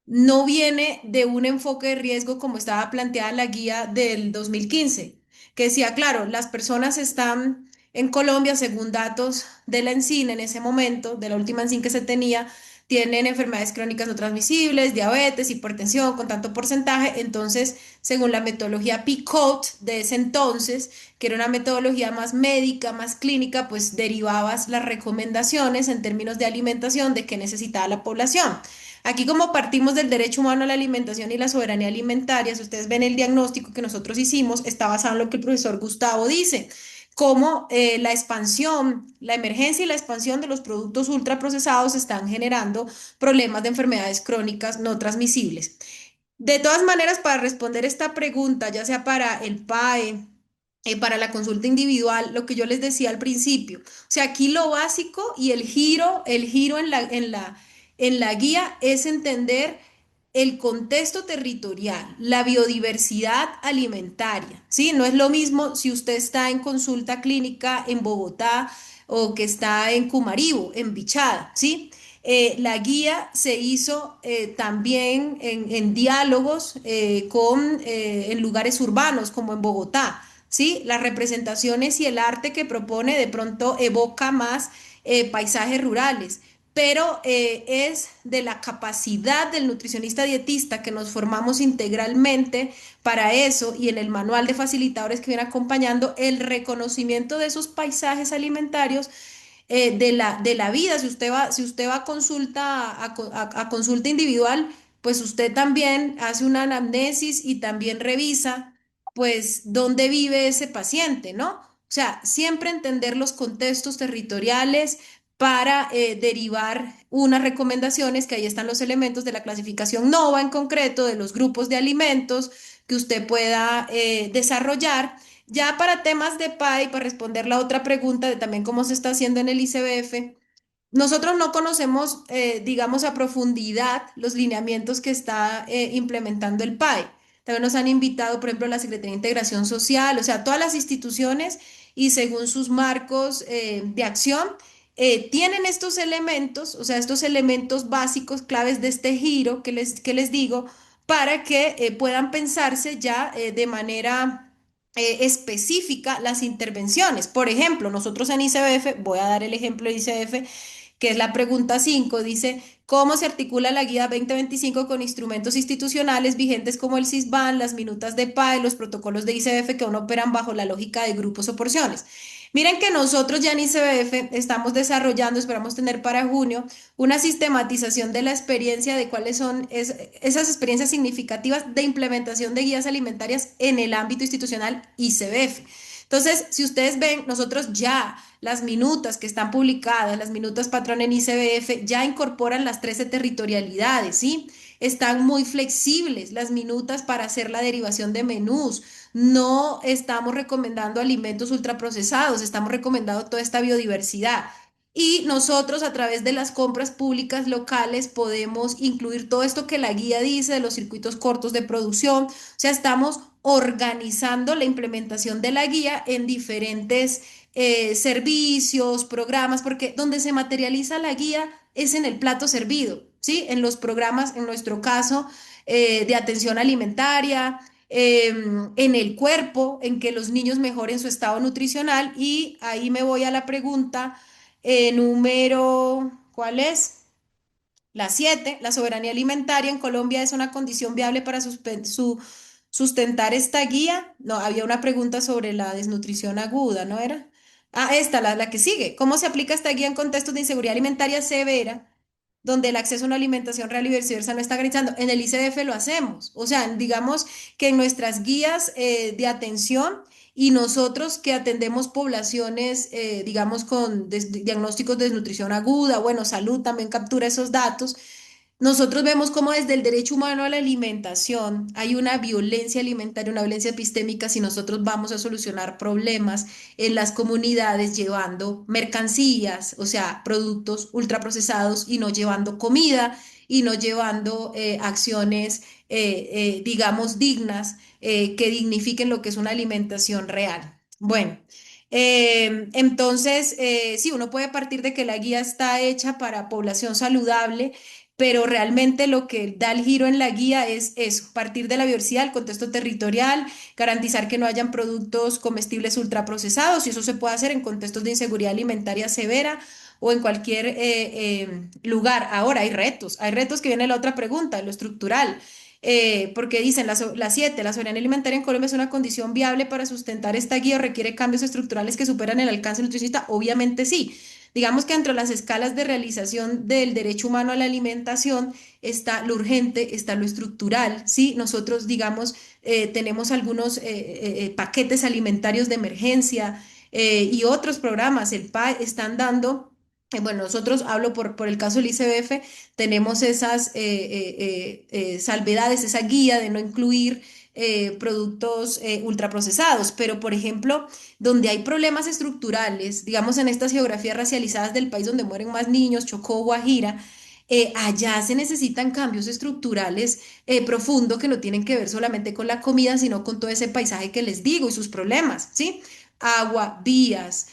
no viene de un enfoque de riesgo como estaba planteada la guía del 2015, que decía, claro, las personas están en Colombia, según datos de la ENSIN en ese momento, de la última ENSIN que se tenía, tienen enfermedades crónicas no transmisibles, diabetes, hipertensión con tanto porcentaje. Entonces, según la metodología PCOT de ese entonces, que era una metodología más médica, más clínica, pues derivabas las recomendaciones en términos de alimentación de qué necesitaba la población. Aquí, como partimos del derecho humano a la alimentación y la soberanía alimentaria, si ustedes ven el diagnóstico que nosotros hicimos, está basado en lo que el profesor Gustavo dice, cómo la expansión, la emergencia y la expansión de los productos ultraprocesados están generando problemas de enfermedades crónicas no transmisibles. De todas maneras, para responder esta pregunta, ya sea para el PAE, para la consulta individual, lo que yo les decía al principio, o sea, aquí lo básico y el giro en la guía es entender el contexto territorial, la biodiversidad alimentaria, ¿sí? No es lo mismo si usted está en consulta clínica en Bogotá o que está en Cumaribo, en Bichada, ¿sí? La guía se hizo también en diálogos en lugares urbanos como en Bogotá, ¿sí? Las representaciones y el arte que propone de pronto evoca más paisajes rurales, pero es de la capacidad del nutricionista dietista que nos formamos integralmente para eso, y en el manual de facilitadores que viene acompañando el reconocimiento de esos paisajes alimentarios de la vida. Si usted va a consulta individual, pues usted también hace una anamnesis y también revisa pues, dónde vive ese paciente, ¿no? O sea, siempre entender los contextos territoriales para derivar unas recomendaciones, que ahí están los elementos de la clasificación NOVA en concreto, de los grupos de alimentos que usted pueda desarrollar. Ya para temas de PAI, para responder la otra pregunta de también cómo se está haciendo en el ICBF, nosotros no conocemos, digamos, a profundidad los lineamientos que está implementando el PAI. También nos han invitado, por ejemplo, la Secretaría de Integración Social, o sea, todas las instituciones y según sus marcos de acción, tienen estos elementos, o sea, estos elementos básicos, claves de este giro que les digo, para que puedan pensarse ya de manera específica las intervenciones. Por ejemplo, nosotros en ICBF, voy a dar el ejemplo de ICBF, que es la pregunta 5, dice, ¿cómo se articula la guía 2025 con instrumentos institucionales vigentes como el CISBAN, las minutas de PAE, los protocolos de ICBF que aún operan bajo la lógica de grupos o porciones? Miren que nosotros ya en ICBF estamos desarrollando, esperamos tener para junio, una sistematización de la experiencia de cuáles son esas experiencias significativas de implementación de guías alimentarias en el ámbito institucional ICBF. Entonces, si ustedes ven, nosotros ya las minutas que están publicadas, las minutas patrón en ICBF, ya incorporan las 13 territorialidades, ¿sí? Están muy flexibles las minutas para hacer la derivación de menús. No estamos recomendando alimentos ultraprocesados, estamos recomendando toda esta biodiversidad. Y nosotros a través de las compras públicas locales podemos incluir todo esto que la guía dice de los circuitos cortos de producción. O sea, estamos organizando la implementación de la guía en diferentes servicios, programas, porque donde se materializa la guía es en el plato servido, ¿sí? En los programas, en nuestro caso, de atención alimentaria, en el cuerpo, en que los niños mejoren su estado nutricional. Y ahí me voy a la pregunta número, ¿cuál es? La 7, la soberanía alimentaria en Colombia es una condición viable para sustentar esta guía. No, había una pregunta sobre la desnutrición aguda, ¿no era? Ah, esta, la que sigue. ¿Cómo se aplica esta guía en contextos de inseguridad alimentaria severa, donde el acceso a una alimentación real y viceversa no está garantizando? En el ICDF lo hacemos. O sea, digamos que en nuestras guías de atención y nosotros que atendemos poblaciones, digamos, con diagnósticos de desnutrición aguda, bueno, salud también captura esos datos. Nosotros vemos cómo desde el derecho humano a la alimentación hay una violencia alimentaria, una violencia epistémica si nosotros vamos a solucionar problemas en las comunidades llevando mercancías, o sea, productos ultraprocesados y no llevando comida y no llevando acciones, digamos, dignas que dignifiquen lo que es una alimentación real. Bueno. Entonces, sí, uno puede partir de que la guía está hecha para población saludable, pero realmente lo que da el giro en la guía es eso, partir de la diversidad, el contexto territorial, garantizar que no hayan productos comestibles ultraprocesados, y eso se puede hacer en contextos de inseguridad alimentaria severa o en cualquier lugar. Ahora hay retos que viene la otra pregunta, lo estructural. Porque dicen la 7, la soberanía alimentaria en Colombia es una condición viable para sustentar esta guía o requiere cambios estructurales que superan el alcance nutricionista. Obviamente sí. Digamos que entre las escalas de realización del derecho humano a la alimentación está lo urgente, está lo estructural, ¿sí? Nosotros, digamos, tenemos algunos paquetes alimentarios de emergencia y otros programas. El PAE están dando, bueno, nosotros hablo por el caso del ICBF, tenemos esas salvedades, esa guía de no incluir productos ultraprocesados, pero por ejemplo, donde hay problemas estructurales, digamos en estas geografías racializadas del país donde mueren más niños, Chocó, Guajira, allá se necesitan cambios estructurales profundos que no tienen que ver solamente con la comida, sino con todo ese paisaje que les digo y sus problemas, ¿sí? Agua, vías,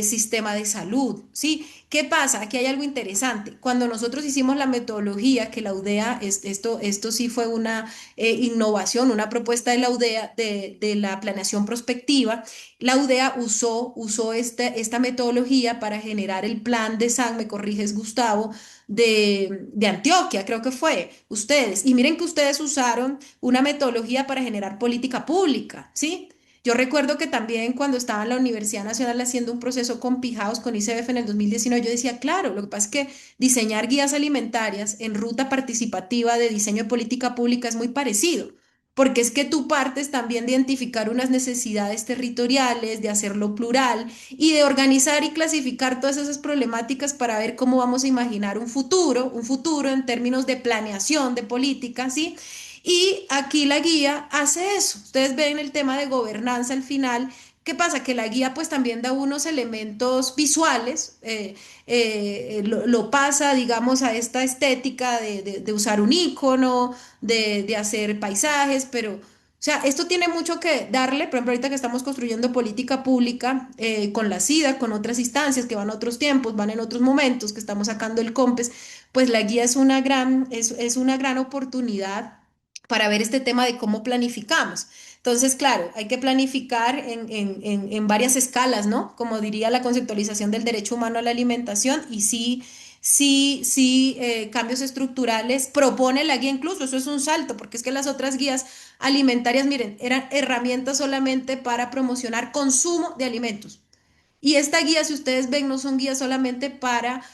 sistema de salud, ¿sí? ¿Qué pasa? Aquí hay algo interesante. Cuando nosotros hicimos la metodología, que la UDEA, esto sí fue una innovación, una propuesta de la UDEA de la planeación prospectiva, la UDEA usó esta metodología para generar el plan de SAN, me corriges Gustavo, de Antioquia, creo que fue, ustedes. Y miren que ustedes usaron una metodología para generar política pública, ¿sí? Yo recuerdo que también cuando estaba en la Universidad Nacional haciendo un proceso con Pijaos, con ICBF en el 2019, yo decía, claro, lo que pasa es que diseñar guías alimentarias en ruta participativa de diseño de política pública es muy parecido. porque es que tú partes también de identificar unas necesidades territoriales, de hacerlo plural y de organizar y clasificar todas esas problemáticas para ver cómo vamos a imaginar un futuro en términos de planeación, de política, ¿sí? Y aquí la guía hace eso. Ustedes ven el tema de gobernanza al final. ¿Qué pasa? Que la guía pues también da unos elementos visuales, lo pasa, digamos, a esta estética de usar un icono, de hacer paisajes, pero, o sea, esto tiene mucho que darle, por ejemplo, ahorita que estamos construyendo política pública con la SIDA, con otras instancias que van a otros tiempos, van en otros momentos, que estamos sacando el COMPES, pues la guía es una gran oportunidad para ver este tema de cómo planificamos. Entonces, claro, hay que planificar en varias escalas, ¿no? Como diría la conceptualización del derecho humano a la alimentación, y sí, cambios estructurales propone la guía incluso, eso es un salto, porque es que las otras guías alimentarias, miren, eran herramientas solamente para promocionar consumo de alimentos. Y esta guía, si ustedes ven, no son guías solamente para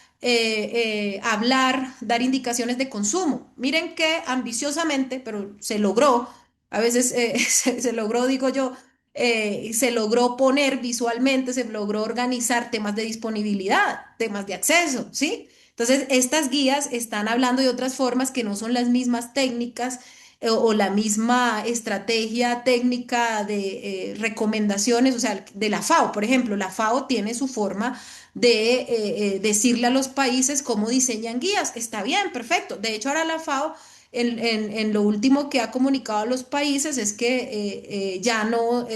hablar, dar indicaciones de consumo. Miren que ambiciosamente, pero se logró, a veces se logró, digo yo, se logró poner visualmente, se logró organizar temas de disponibilidad, temas de acceso, ¿sí? Entonces, estas guías están hablando de otras formas que no son las mismas técnicas o la misma estrategia técnica de recomendaciones, o sea, de la FAO, por ejemplo, la FAO tiene su forma de decirle a los países cómo diseñan guías. Está bien, perfecto. De hecho, ahora la FAO, en lo último que ha comunicado a los países es que ya no,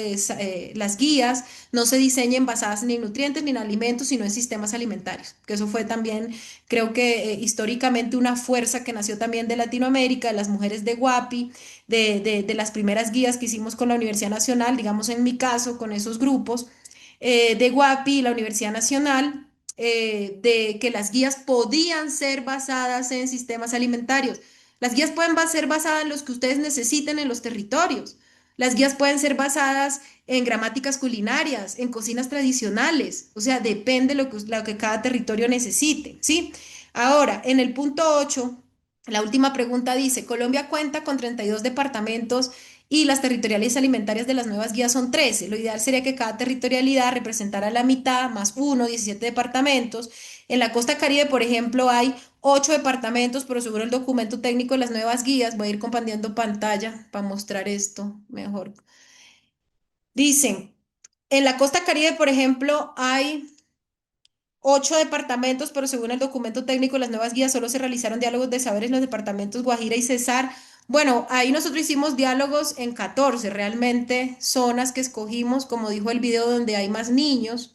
las guías no se diseñen basadas ni en nutrientes ni en alimentos, sino en sistemas alimentarios. Que eso fue también, creo que históricamente una fuerza que nació también de Latinoamérica, de las mujeres de Guapi, de las primeras guías que hicimos con la Universidad Nacional, digamos en mi caso, con esos grupos de Guapi y la Universidad Nacional, de que las guías podían ser basadas en sistemas alimentarios. Las guías pueden ser basadas en los que ustedes necesiten en los territorios. Las guías pueden ser basadas en gramáticas culinarias, en cocinas tradicionales. O sea, depende lo que cada territorio necesite, ¿sí? Ahora, en el punto 8, la última pregunta dice, Colombia cuenta con 32 departamentos y las territoriales alimentarias de las nuevas guías son 13. Lo ideal sería que cada territorialidad representara la mitad, más 1, 17 departamentos. En la costa Caribe, por ejemplo, hay 8 departamentos, pero según el documento técnico de las nuevas guías, voy a ir compartiendo pantalla para mostrar esto mejor. Dicen, en la costa Caribe, por ejemplo, hay 8 departamentos, pero según el documento técnico de las nuevas guías, solo se realizaron diálogos de saberes en los departamentos Guajira y Cesar. Bueno, ahí nosotros hicimos diálogos en 14, realmente zonas que escogimos, como dijo el video, donde hay más niños.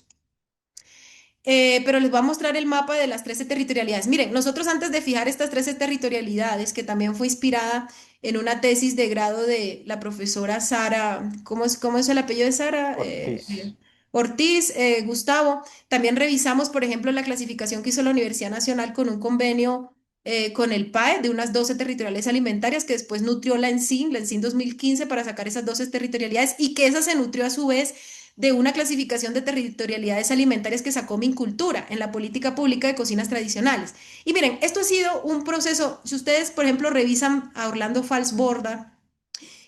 Pero les voy a mostrar el mapa de las 13 territorialidades. Miren, nosotros antes de fijar estas 13 territorialidades, que también fue inspirada en una tesis de grado de la profesora Sara, cómo es el apellido de Sara? Ortiz, Gustavo. También revisamos, por ejemplo, la clasificación que hizo la Universidad Nacional con un convenio con el PAE de unas 12 territoriales alimentarias que después nutrió la ENSIN 2015 para sacar esas 12 territorialidades y que esa se nutrió a su vez de una clasificación de territorialidades alimentarias que sacó Mincultura en la política pública de cocinas tradicionales. Y miren, esto ha sido un proceso, si ustedes, por ejemplo, revisan a Orlando Falsborda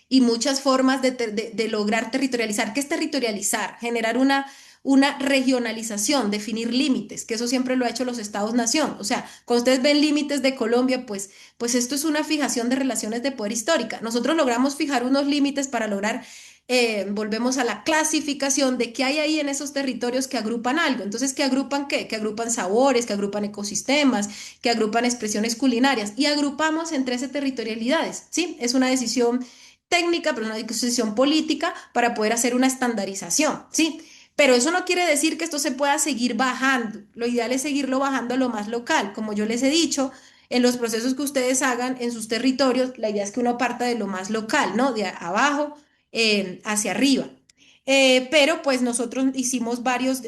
y muchas formas de lograr territorializar. ¿Qué es territorializar? Generar una regionalización, definir límites, que eso siempre lo ha hecho los estados-nación. O sea, cuando ustedes ven límites de Colombia, pues esto es una fijación de relaciones de poder histórica. Nosotros logramos fijar unos límites para lograr volvemos a la clasificación de qué hay ahí en esos territorios que agrupan algo. Entonces, ¿qué agrupan qué? Que agrupan sabores, que agrupan ecosistemas, que agrupan expresiones culinarias y agrupamos en 13 territorialidades, ¿sí? Es una decisión técnica, pero una decisión política para poder hacer una estandarización, ¿sí? Pero eso no quiere decir que esto se pueda seguir bajando. Lo ideal es seguirlo bajando a lo más local. Como yo les he dicho, en los procesos que ustedes hagan en sus territorios, la idea es que uno parta de lo más local, ¿no? De abajo hacia arriba. Pero pues nosotros hicimos varios,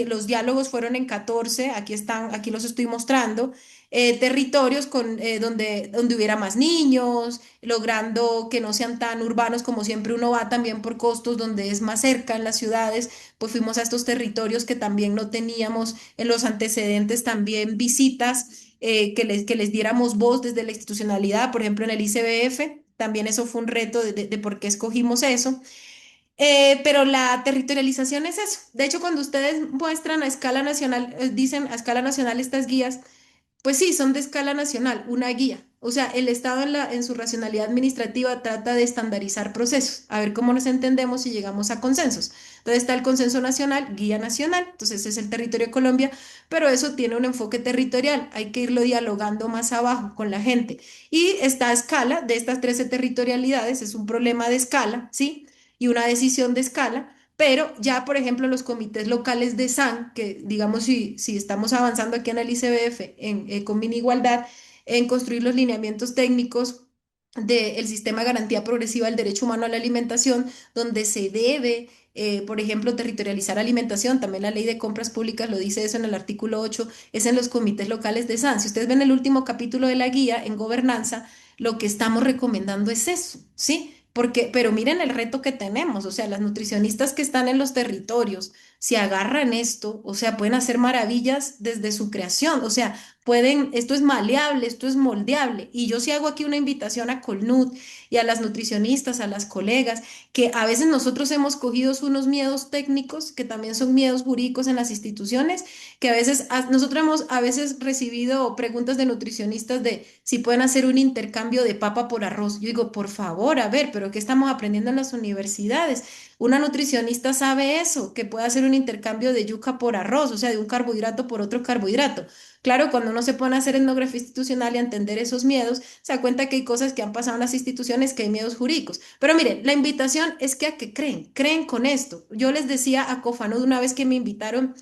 los diálogos fueron en 14, aquí están, aquí los estoy mostrando, territorios donde hubiera más niños, logrando que no sean tan urbanos como siempre uno va también por costos donde es más cerca en las ciudades, pues fuimos a estos territorios que también no teníamos en los antecedentes también visitas, que les diéramos voz desde la institucionalidad, por ejemplo en el ICBF. también eso fue un reto de por qué escogimos eso. Pero la territorialización es eso. De hecho, cuando ustedes muestran a escala nacional, dicen a escala nacional estas guías, pues sí, son de escala nacional, una guía. O sea, el Estado en su racionalidad administrativa trata de estandarizar procesos, a ver cómo nos entendemos y llegamos a consensos. Entonces está el consenso nacional, guía nacional, entonces ese es el territorio de Colombia, pero eso tiene un enfoque territorial, hay que irlo dialogando más abajo con la gente. Y esta escala de estas 13 territorialidades es un problema de escala, ¿sí? Y una decisión de escala. Pero ya, por ejemplo, los comités locales de SAN, que digamos, si estamos avanzando aquí en el ICBF con Mini Igualdad, en construir los lineamientos técnicos del sistema de garantía progresiva del derecho humano a la alimentación, donde se debe, por ejemplo, territorializar alimentación, también la ley de compras públicas lo dice eso en el artículo 8, es en los comités locales de SAN. Si ustedes ven el último capítulo de la guía en gobernanza, lo que estamos recomendando es eso, ¿sí? Porque, pero miren el reto que tenemos, o sea, las nutricionistas que están en los territorios, si agarran esto, o sea, pueden hacer maravillas desde su creación, o sea, pueden, esto es maleable, esto es moldeable. Y yo sí hago aquí una invitación a Colnut y a las nutricionistas, a las colegas, que a veces nosotros hemos cogido unos miedos técnicos, que también son miedos jurídicos en las instituciones, que a veces, nosotros hemos a veces recibido preguntas de nutricionistas de si pueden hacer un intercambio de papa por arroz. Yo digo, por favor, a ver, pero ¿qué estamos aprendiendo en las universidades? Una nutricionista sabe eso, que puede hacer un intercambio de yuca por arroz, o sea, de un carbohidrato por otro carbohidrato. Claro, cuando uno se pone a hacer etnografía institucional y a entender esos miedos, se da cuenta que hay cosas que han pasado en las instituciones, que hay miedos jurídicos. Pero miren, la invitación es que a que creen con esto. Yo les decía a Cofanud una vez que me invitaron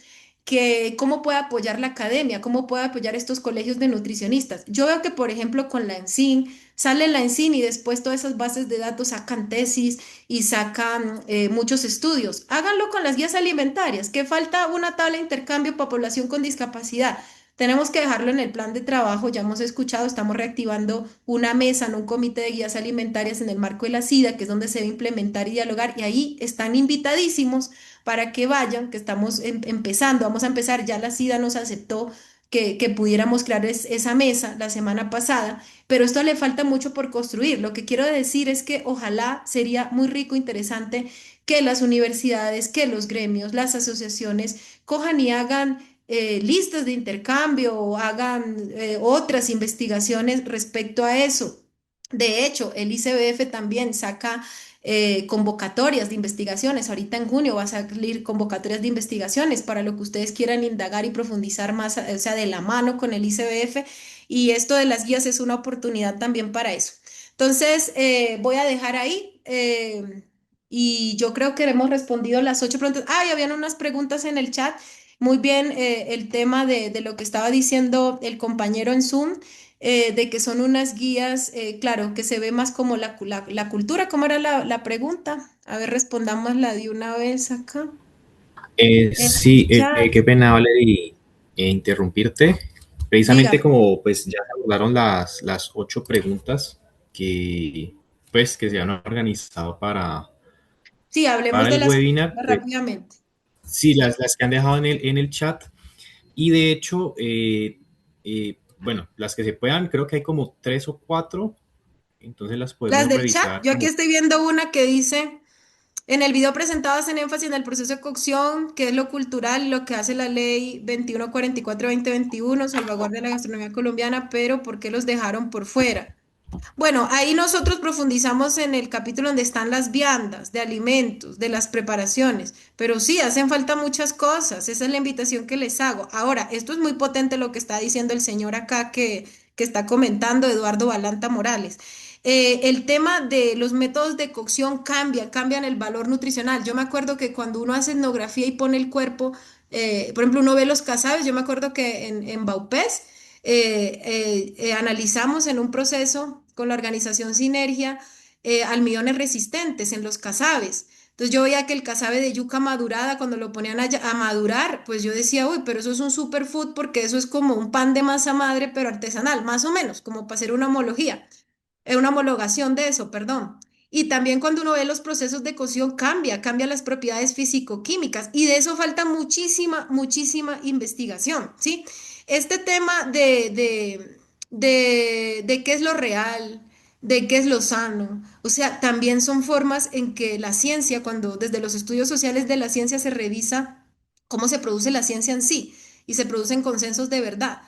que cómo puede apoyar la academia, cómo puede apoyar estos colegios de nutricionistas. Yo veo que, por ejemplo, con la ENSIN, sale la ENSIN y después todas esas bases de datos sacan tesis y sacan muchos estudios. Háganlo con las guías alimentarias, que falta una tabla de intercambio para población con discapacidad. Tenemos que dejarlo en el plan de trabajo, ya hemos escuchado, estamos reactivando una mesa en un comité de guías alimentarias en el marco de la SIDA, que es donde se debe implementar y dialogar, y ahí están invitadísimos para que vayan, que estamos empezando, vamos a empezar, ya la SIDA nos aceptó que pudiéramos crear esa mesa la semana pasada, pero esto le falta mucho por construir. Lo que quiero decir es que ojalá sería muy rico, interesante que las universidades, que los gremios, las asociaciones cojan y hagan listas de intercambio o hagan otras investigaciones respecto a eso. De hecho, el ICBF también saca convocatorias de investigaciones. Ahorita en junio va a salir convocatorias de investigaciones para lo que ustedes quieran indagar y profundizar más, o sea, de la mano con el ICBF. Y esto de las guías es una oportunidad también para eso. Entonces, voy a dejar ahí. Y yo creo que hemos respondido las 8 preguntas. Ah, y habían unas preguntas en el chat. Muy bien, el tema de lo que estaba diciendo el compañero en Zoom, de que son unas guías, claro, que se ve más como la cultura. ¿Cómo era la pregunta? A ver, respondámosla de una vez acá. En
Sí,
el chat.
qué pena, Valerie, interrumpirte. Precisamente
Dígame.
como pues ya se abordaron las 8 preguntas que pues que se han organizado
Sí, hablemos
para
de
el
las
webinar,
preguntas
pues,
rápidamente.
sí, las que han dejado en el chat. Y de hecho, bueno, las que se puedan, creo que hay como 3 o 4, entonces las
Las
podemos
del chat.
revisar
Yo aquí
como...
estoy viendo una que dice, en el video presentado hacen énfasis en el proceso de cocción, que es lo cultural, lo que hace la ley 2144-2021, salvaguardia de la gastronomía colombiana, pero ¿por qué los dejaron por fuera? Bueno, ahí nosotros profundizamos en el capítulo donde están las viandas de alimentos, de las preparaciones, pero sí, hacen falta muchas cosas, esa es la invitación que les hago. Ahora, esto es muy potente lo que está diciendo el señor acá que está comentando, Eduardo Balanta Morales. El tema de los métodos de cocción cambian el valor nutricional. Yo me acuerdo que cuando uno hace etnografía y pone el cuerpo, por ejemplo, uno ve los casabes, yo me acuerdo que en Baupés, analizamos en un proceso con la organización Sinergia almidones resistentes en los casabes. Entonces yo veía que el casabe de yuca madurada, cuando lo ponían a madurar, pues yo decía, uy, pero eso es un superfood porque eso es como un pan de masa madre, pero artesanal, más o menos, como para hacer una homología, una homologación de eso, perdón. Y también cuando uno ve los procesos de cocción, cambia las propiedades físico-químicas y de eso falta muchísima investigación, ¿sí? Este tema de qué es lo real, de qué es lo sano. O sea, también son formas en que la ciencia, cuando desde los estudios sociales de la ciencia se revisa cómo se produce la ciencia en sí y se producen consensos de verdad,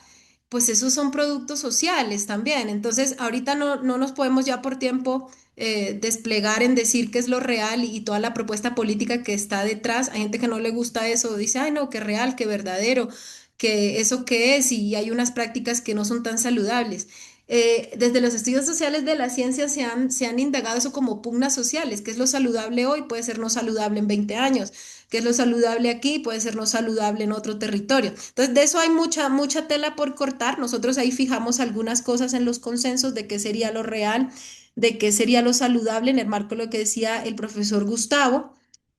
pues esos son productos sociales también. Entonces, ahorita no nos podemos ya por tiempo desplegar en decir qué es lo real y toda la propuesta política que está detrás. Hay gente que no le gusta eso, dice, ay, no, qué real, qué verdadero, que eso qué es, y hay unas prácticas que no son tan saludables. Desde los estudios sociales de la ciencia se han indagado eso como pugnas sociales, qué es lo saludable hoy, puede ser no saludable en 20 años, qué es lo saludable aquí, puede ser no saludable en otro territorio. Entonces, de eso hay mucha tela por cortar. Nosotros ahí fijamos algunas cosas en los consensos de qué sería lo real, de qué sería lo saludable en el marco de lo que decía el profesor Gustavo,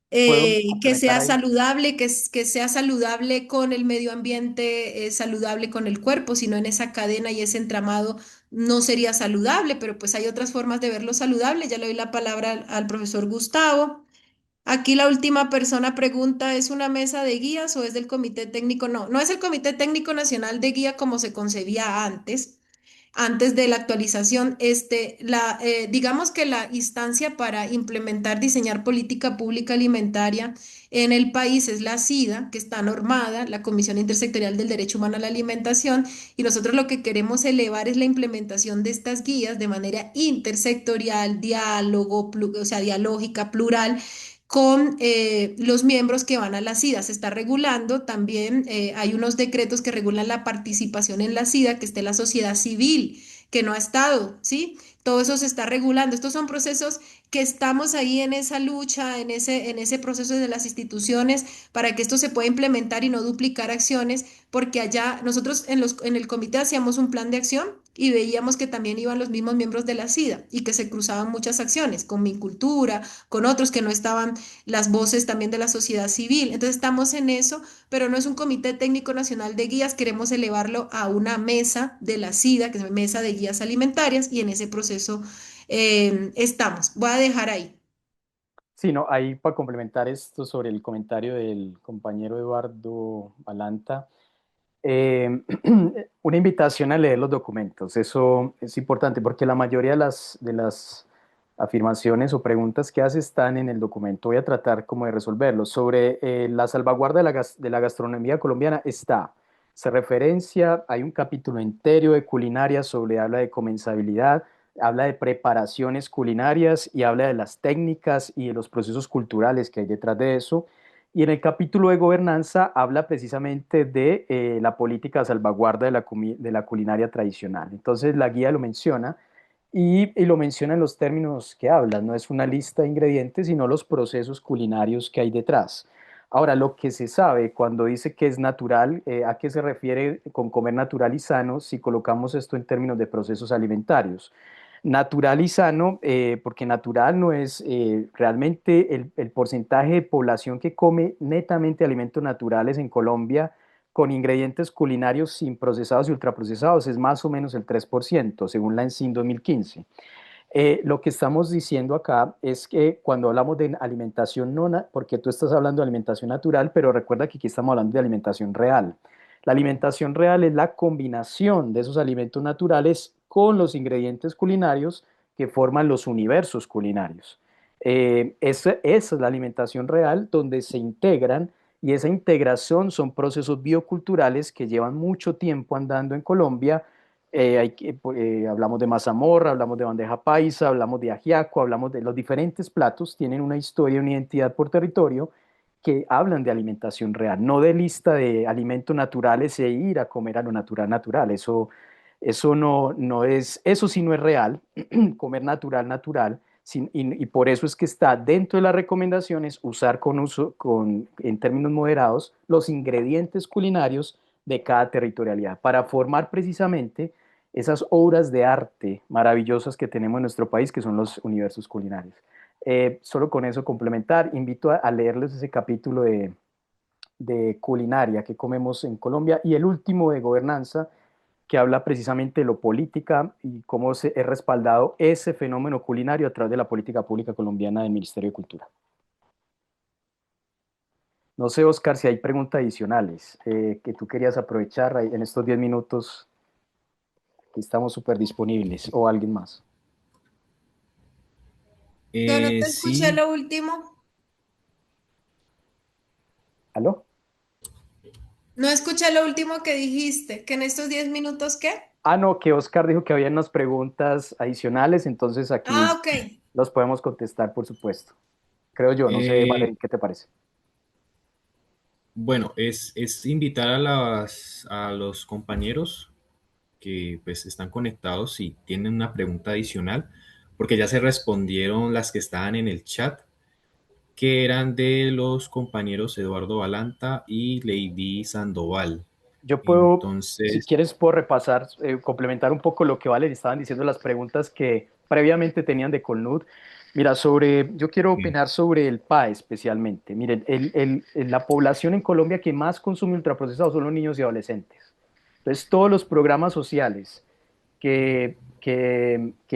¿Puedo
que
complementar
sea
ahí?
saludable, que sea saludable con el medio ambiente, saludable con el cuerpo, sino en esa cadena y ese entramado no sería saludable, pero pues hay otras formas de verlo saludable. Ya le doy la palabra al profesor Gustavo. Aquí la última persona pregunta, ¿es una mesa de guías o es del Comité Técnico? No, no es el Comité Técnico Nacional de Guía como se concebía antes de la actualización. Digamos que la instancia para implementar, diseñar política pública alimentaria en el país es la SIDA, que está normada, la Comisión Intersectorial del Derecho Humano a la Alimentación, y nosotros lo que queremos elevar es la implementación de estas guías de manera intersectorial, o sea, dialógica, plural, con los miembros que van a la SIDA. Se está regulando también, hay unos decretos que regulan la participación en la SIDA, que esté la sociedad civil, que no ha estado, ¿sí? Todo eso se está regulando. Estos son procesos que estamos ahí en esa lucha, en ese proceso de las instituciones, para que esto se pueda implementar y no duplicar acciones, porque allá nosotros en el comité hacíamos un plan de acción y veíamos que también iban los mismos miembros de la SIDA y que se cruzaban muchas acciones con Mi Cultura, con otros que no estaban, las voces también de la sociedad civil. Entonces estamos en eso, pero no es un comité técnico nacional de guías, queremos elevarlo a una mesa de la SIDA, que es mesa de guías alimentarias, y en ese proceso estamos. Voy a dejar ahí.
Sí, no, ahí para complementar esto sobre el comentario del compañero Eduardo Balanta, una invitación a leer los documentos. Eso es importante porque la mayoría de las afirmaciones o preguntas que hace están en el documento. Voy a tratar como de resolverlos. Sobre la salvaguarda de la gastronomía colombiana se referencia, hay un capítulo entero de culinaria habla de comensabilidad, habla de preparaciones culinarias y habla de las técnicas y de los procesos culturales que hay detrás de eso. Y en el capítulo de gobernanza habla precisamente de la política de salvaguarda de la culinaria tradicional. Entonces la guía lo menciona y lo menciona en los términos que habla. No es una lista de ingredientes, sino los procesos culinarios que hay detrás. Ahora, lo que se sabe cuando dice que es natural, ¿a qué se refiere con comer natural y sano si colocamos esto en términos de procesos alimentarios? Natural y sano, porque natural no es realmente el porcentaje de población que come netamente alimentos naturales en Colombia con ingredientes culinarios sin procesados y ultraprocesados es más o menos el 3%, según la ENCIN 2015. Lo que estamos diciendo acá es que cuando hablamos de alimentación porque tú estás hablando de alimentación natural, pero recuerda que aquí estamos hablando de alimentación real. La alimentación real es la combinación de esos alimentos naturales con los ingredientes culinarios que forman los universos culinarios. Esa es la alimentación real donde se integran y esa integración son procesos bioculturales que llevan mucho tiempo andando en Colombia. Hablamos de mazamorra, hablamos de bandeja paisa, hablamos de ajiaco, hablamos de los diferentes platos, tienen una historia, una identidad por territorio que hablan de alimentación real, no de lista de alimentos naturales e ir a comer a lo natural. Eso no es, eso sí no es real, comer natural, y por eso es que está dentro de las recomendaciones usar en términos moderados los ingredientes culinarios de cada territorialidad para formar precisamente esas obras de arte maravillosas que tenemos en nuestro país, que son los universos culinarios. Solo con eso complementar, invito a leerles ese capítulo de culinaria que comemos en Colombia y el último de gobernanza, que habla precisamente de lo política y cómo es respaldado ese fenómeno culinario a través de la política pública colombiana del Ministerio de Cultura. No sé, Oscar, si hay preguntas adicionales que tú querías aprovechar en estos 10 minutos que estamos súper disponibles, o alguien más.
Yo no te escuché
Sí,
lo último.
¿Aló?
No escuché lo último que dijiste, que en estos 10 minutos, ¿qué?
Ah, no, que Oscar dijo que había unas preguntas adicionales, entonces aquí
Ah, ok.
los podemos contestar, por supuesto. Creo yo, no sé,
eh,
Valerie, ¿qué te parece?
bueno, es invitar a los compañeros que pues están conectados y tienen una pregunta adicional, porque ya se respondieron las que estaban en el chat, que eran de los compañeros Eduardo Balanta y Lady Sandoval.
Yo puedo, si
Entonces,
quieres, puedo repasar, complementar un poco lo que Valerie estaban diciendo, las preguntas que previamente tenían de Colnud. Mira, yo quiero opinar sobre el PAE especialmente. Miren, la población en Colombia que más consume ultraprocesados son los niños y adolescentes. Entonces, todos los programas sociales que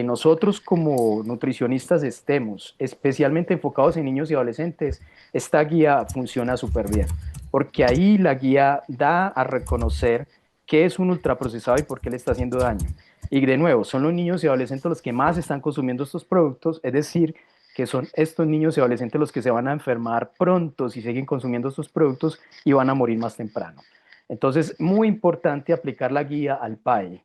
nosotros como nutricionistas estemos especialmente enfocados en niños y adolescentes, esta guía funciona súper bien, porque ahí la guía da a reconocer qué es un ultraprocesado y por qué le está haciendo daño. Y de nuevo, son los niños y adolescentes los que más están consumiendo estos productos, es decir, que son estos niños y adolescentes los que se van a enfermar pronto si siguen consumiendo estos productos y van a morir más temprano. Entonces, muy importante aplicar la guía al PAE.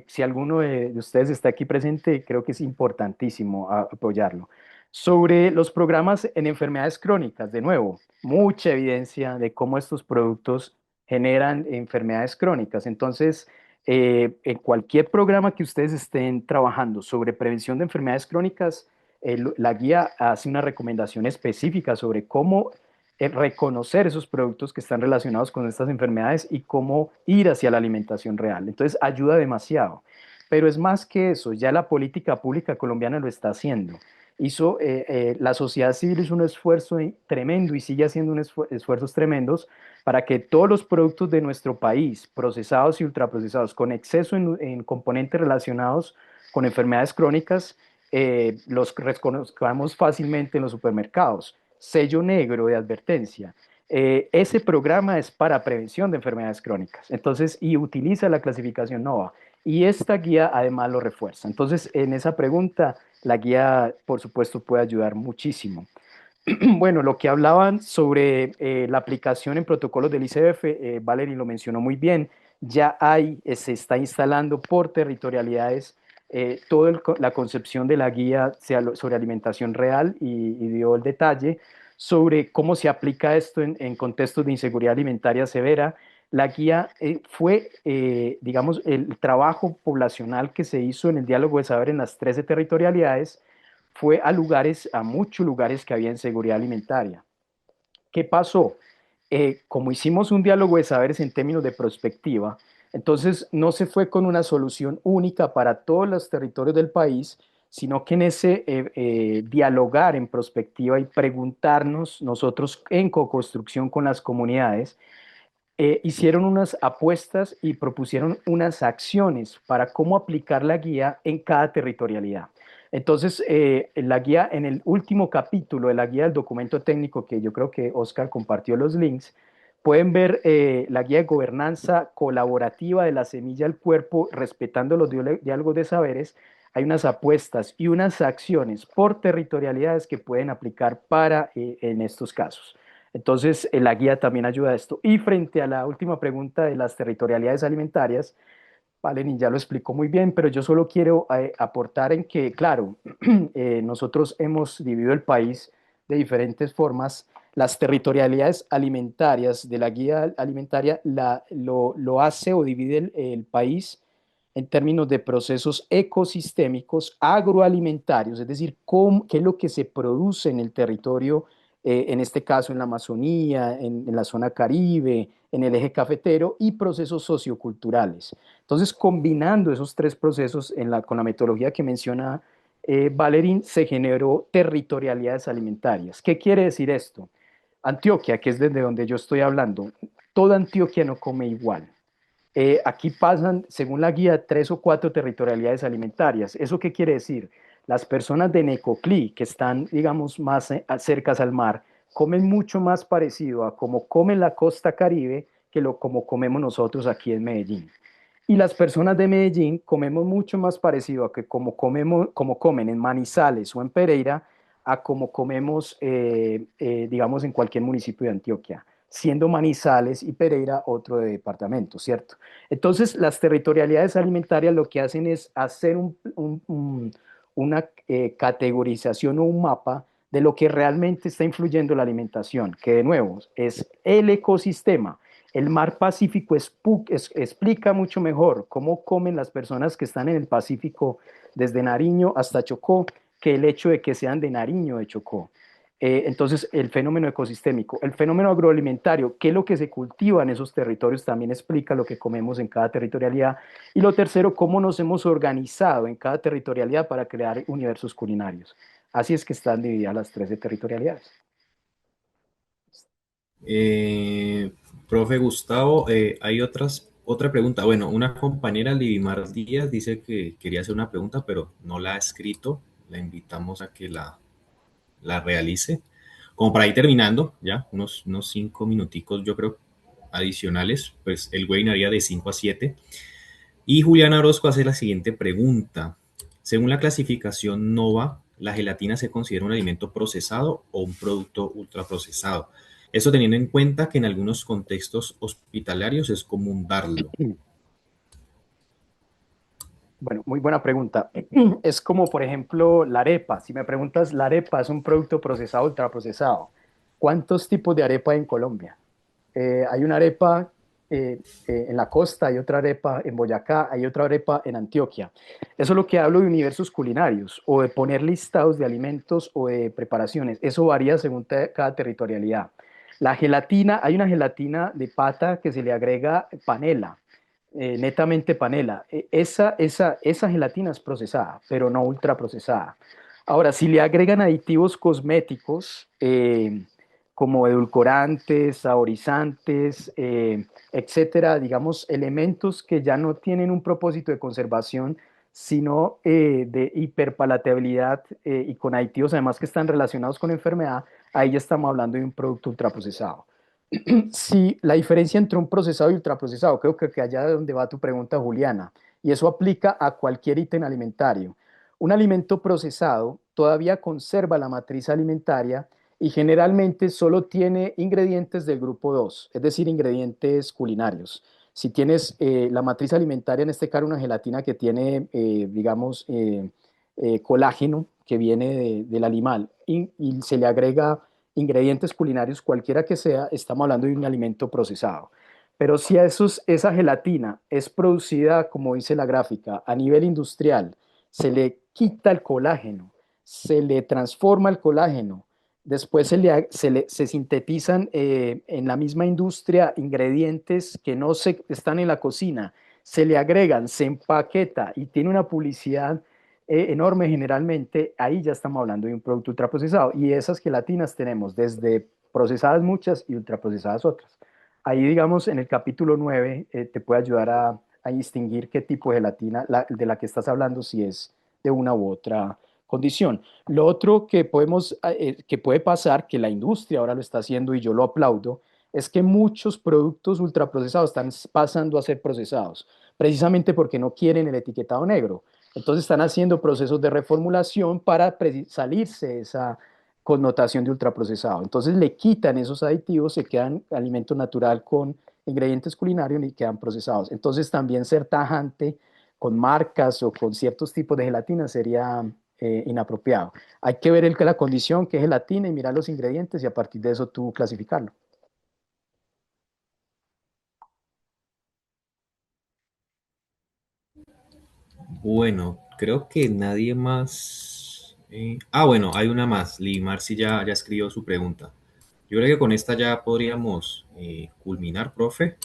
Si alguno de ustedes está aquí presente, creo que es importantísimo apoyarlo. Sobre los programas en enfermedades crónicas, de nuevo, mucha evidencia de cómo estos productos generan enfermedades crónicas. Entonces, en cualquier programa que ustedes estén trabajando sobre prevención de enfermedades crónicas, la guía hace una recomendación específica sobre cómo reconocer esos productos que están relacionados con estas enfermedades y cómo ir hacia la alimentación real. Entonces, ayuda demasiado. Pero es más que eso, ya la política pública colombiana lo está haciendo. La sociedad civil hizo un esfuerzo tremendo y sigue haciendo esfuerzos tremendos para que todos los productos de nuestro país, procesados y ultraprocesados, con exceso en componentes relacionados con enfermedades crónicas, los reconozcamos fácilmente en los supermercados. Sello negro de advertencia. Ese programa es para prevención de enfermedades crónicas. Entonces, y utiliza la clasificación NOVA. Y esta guía además lo refuerza. Entonces, en esa pregunta, la guía, por supuesto, puede ayudar muchísimo. Bueno, lo que hablaban sobre la aplicación en protocolos del ICBF, Valerie lo mencionó muy bien, ya se está instalando por territorialidades toda la concepción de la guía sobre alimentación real y dio el detalle sobre cómo se aplica esto en contextos de inseguridad alimentaria severa. La guía fue, digamos, el trabajo poblacional que se hizo en el diálogo de saber en las 13 territorialidades, fue a muchos lugares que había inseguridad alimentaria. ¿Qué pasó? Como hicimos un diálogo de saberes en términos de prospectiva, entonces no se fue con una solución única para todos los territorios del país, sino que en ese dialogar en prospectiva y preguntarnos nosotros en co-construcción con las comunidades, hicieron unas apuestas y propusieron unas acciones para cómo aplicar la guía en cada territorialidad. Entonces, la guía, en el último capítulo de la guía del documento técnico, que yo creo que Oscar compartió los links, pueden ver la guía de gobernanza colaborativa de la semilla al cuerpo, respetando los diálogos de saberes. Hay unas apuestas y unas acciones por territorialidades que pueden aplicar en estos casos. Entonces, la guía también ayuda a esto. Y frente a la última pregunta de las territorialidades alimentarias, Valerie ya lo explicó muy bien, pero yo solo quiero aportar en que, claro, nosotros hemos dividido el país de diferentes formas. Las territorialidades alimentarias de la guía alimentaria lo hace o divide el país en términos de procesos ecosistémicos agroalimentarios, es decir, qué es lo que se produce en el territorio, en este caso en la Amazonía, en la zona Caribe, en el eje cafetero, y procesos socioculturales. Entonces, combinando esos tres procesos con la metodología que menciona Valerín, se generó territorialidades alimentarias. ¿Qué quiere decir esto? Antioquia, que es desde donde yo estoy hablando, toda Antioquia no come igual. Aquí pasan, según la guía, 3 o 4 territorialidades alimentarias. ¿Eso qué quiere decir? Las personas de Necoclí, que están, digamos, más cercas al mar, comen mucho más parecido a como comen la costa Caribe que como comemos nosotros aquí en Medellín. Y las personas de Medellín comemos mucho más parecido a que como comen en Manizales o en Pereira a como comemos, digamos, en cualquier municipio de Antioquia, siendo Manizales y Pereira otro de departamento, ¿cierto? Entonces, las territorialidades alimentarias lo que hacen es hacer una categorización o un mapa de lo que realmente está influyendo en la alimentación, que de nuevo es el ecosistema. El mar Pacífico explica mucho mejor cómo comen las personas que están en el Pacífico desde Nariño hasta Chocó, que el hecho de que sean de Nariño de Chocó. Entonces, el fenómeno ecosistémico, el fenómeno agroalimentario, qué es lo que se cultiva en esos territorios, también explica lo que comemos en cada territorialidad. Y lo tercero, cómo nos hemos organizado en cada territorialidad para crear universos culinarios. Así es que están divididas las 13 territorialidades.
Profe Gustavo, hay otra pregunta. Bueno, una compañera, Livimar Díaz, dice que quería hacer una pregunta, pero no la ha escrito. La invitamos a que la realice. Como para ir terminando, ya, unos 5 minuticos, yo creo, adicionales, pues el webinar haría de 5 a 7. Y Juliana Orozco hace la siguiente pregunta. Según la clasificación NOVA, ¿la gelatina se considera un alimento procesado o un producto ultraprocesado? Eso teniendo en cuenta que en algunos contextos hospitalarios es común darlo.
Bueno, muy buena pregunta. Es como, por ejemplo, la arepa. Si me preguntas, ¿la arepa es un producto procesado o ultraprocesado? ¿Cuántos tipos de arepa hay en Colombia? Hay una arepa en la costa, hay otra arepa en Boyacá, hay otra arepa en Antioquia. Eso es lo que hablo de universos culinarios o de poner listados de alimentos o de preparaciones. Eso varía según cada territorialidad. La gelatina, hay una gelatina de pata que se le agrega panela, netamente panela. Esa gelatina es procesada, pero no ultraprocesada. Ahora, si le agregan aditivos cosméticos, como edulcorantes, saborizantes, etcétera, digamos, elementos que ya no tienen un propósito de conservación, sino de hiperpalatabilidad y con aditivos además que están relacionados con enfermedad, ahí ya estamos hablando de un producto ultraprocesado. Sí, la diferencia entre un procesado y ultraprocesado, creo que allá es donde va tu pregunta, Juliana, y eso aplica a cualquier ítem alimentario. Un alimento procesado todavía conserva la matriz alimentaria y generalmente solo tiene ingredientes del grupo 2, es decir, ingredientes culinarios. Si tienes la matriz alimentaria, en este caso una gelatina que tiene, digamos, colágeno que viene del animal y se le agrega ingredientes culinarios, cualquiera que sea, estamos hablando de un alimento procesado. Pero si esa gelatina es producida, como dice la gráfica, a nivel industrial, se le quita el colágeno, se le transforma el colágeno, después se sintetizan en la misma industria ingredientes que no están en la cocina, se le agregan, se empaqueta y tiene una publicidad enorme generalmente, ahí ya estamos hablando de un producto ultraprocesado. Y esas gelatinas tenemos desde procesadas muchas y ultraprocesadas otras. Ahí, digamos, en el capítulo 9 te puede ayudar a distinguir qué tipo de gelatina de la que estás hablando, si es de una u otra condición. Lo otro que puede pasar, que la industria ahora lo está haciendo y yo lo aplaudo, es que muchos productos ultraprocesados están pasando a ser procesados, precisamente porque no quieren el etiquetado negro. Entonces están haciendo procesos de reformulación para salirse de esa connotación de ultraprocesado. Entonces le quitan esos aditivos, se quedan alimento natural con ingredientes culinarios y quedan procesados. Entonces también ser tajante con marcas o con ciertos tipos de gelatina sería inapropiado. Hay que ver la condición que es gelatina y mirar los ingredientes y a partir de eso tú clasificarlo.
Bueno, creo que nadie más. Bueno, hay una más. Limar sí ya escribió su pregunta. Yo creo que con esta ya podríamos culminar, profe.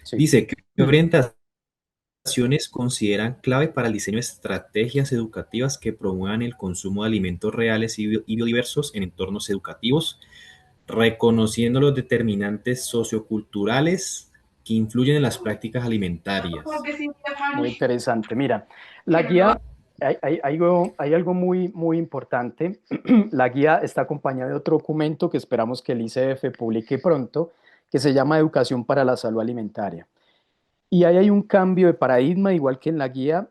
Sí. Dice, ¿qué orientaciones consideran clave para el diseño de estrategias educativas que promuevan el consumo de alimentos reales y biodiversos en entornos educativos, reconociendo los determinantes socioculturales que influyen en las prácticas alimentarias?
Muy interesante. Mira, la guía, hay algo muy importante. La guía está acompañada de otro documento que esperamos que el ICF publique pronto, que se llama Educación para la Salud Alimentaria. Y ahí hay un cambio de paradigma, igual que en la guía,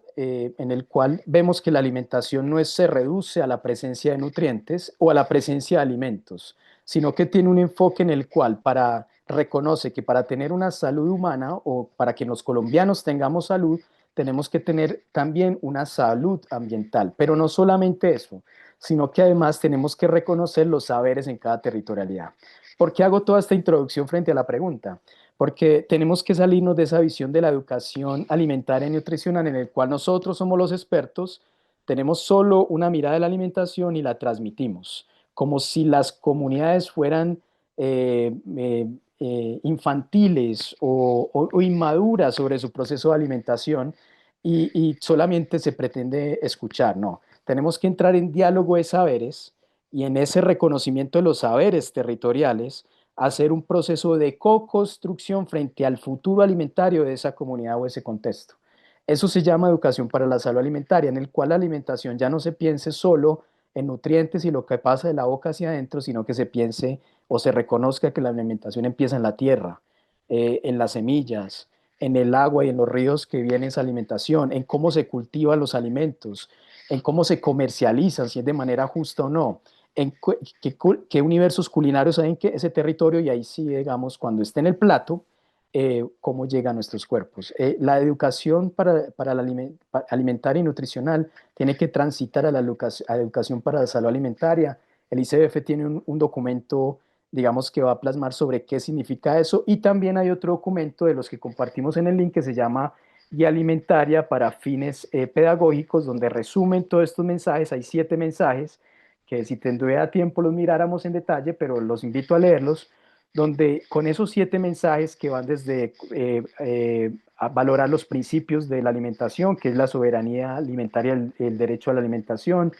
en el cual vemos que la alimentación no se reduce a la presencia de nutrientes o a la presencia de alimentos, sino que tiene un enfoque en el cual reconoce que para tener una salud humana o para que los colombianos tengamos salud, tenemos que tener también una salud ambiental, pero no solamente eso, sino que además tenemos que reconocer los saberes en cada territorialidad. ¿Por qué hago toda esta introducción frente a la pregunta? Porque tenemos que salirnos de esa visión de la educación alimentaria y nutricional en el cual nosotros somos los expertos, tenemos solo una mirada de la alimentación y la transmitimos, como si las comunidades fueran infantiles o inmaduras sobre su proceso de alimentación y solamente se pretende escuchar. No, tenemos que entrar en diálogo de saberes y en ese reconocimiento de los saberes territoriales hacer un proceso de co-construcción frente al futuro alimentario de esa comunidad o ese contexto. Eso se llama educación para la salud alimentaria, en el cual la alimentación ya no se piense solo en nutrientes y lo que pasa de la boca hacia adentro, sino que se piense o se reconozca que la alimentación empieza en la tierra, en las semillas, en el agua y en los ríos que viene esa alimentación, en cómo se cultivan los alimentos, en cómo se comercializan, si es de manera justa o no, en qué universos culinarios hay en ese territorio y ahí sí, digamos, cuando esté en el plato, cómo llega a nuestros cuerpos. La educación para la alimentaria y nutricional tiene que transitar a la educación para la salud alimentaria. El ICBF tiene un documento, digamos, que va a plasmar sobre qué significa eso, y también hay otro documento de los que compartimos en el link que se llama Guía Alimentaria para fines pedagógicos, donde resumen todos estos mensajes. Hay 7 mensajes que si tendría tiempo los miráramos en detalle, pero los invito a leerlos, donde con esos 7 mensajes que van desde a valorar los principios de la alimentación, que es la soberanía alimentaria, el derecho a la alimentación,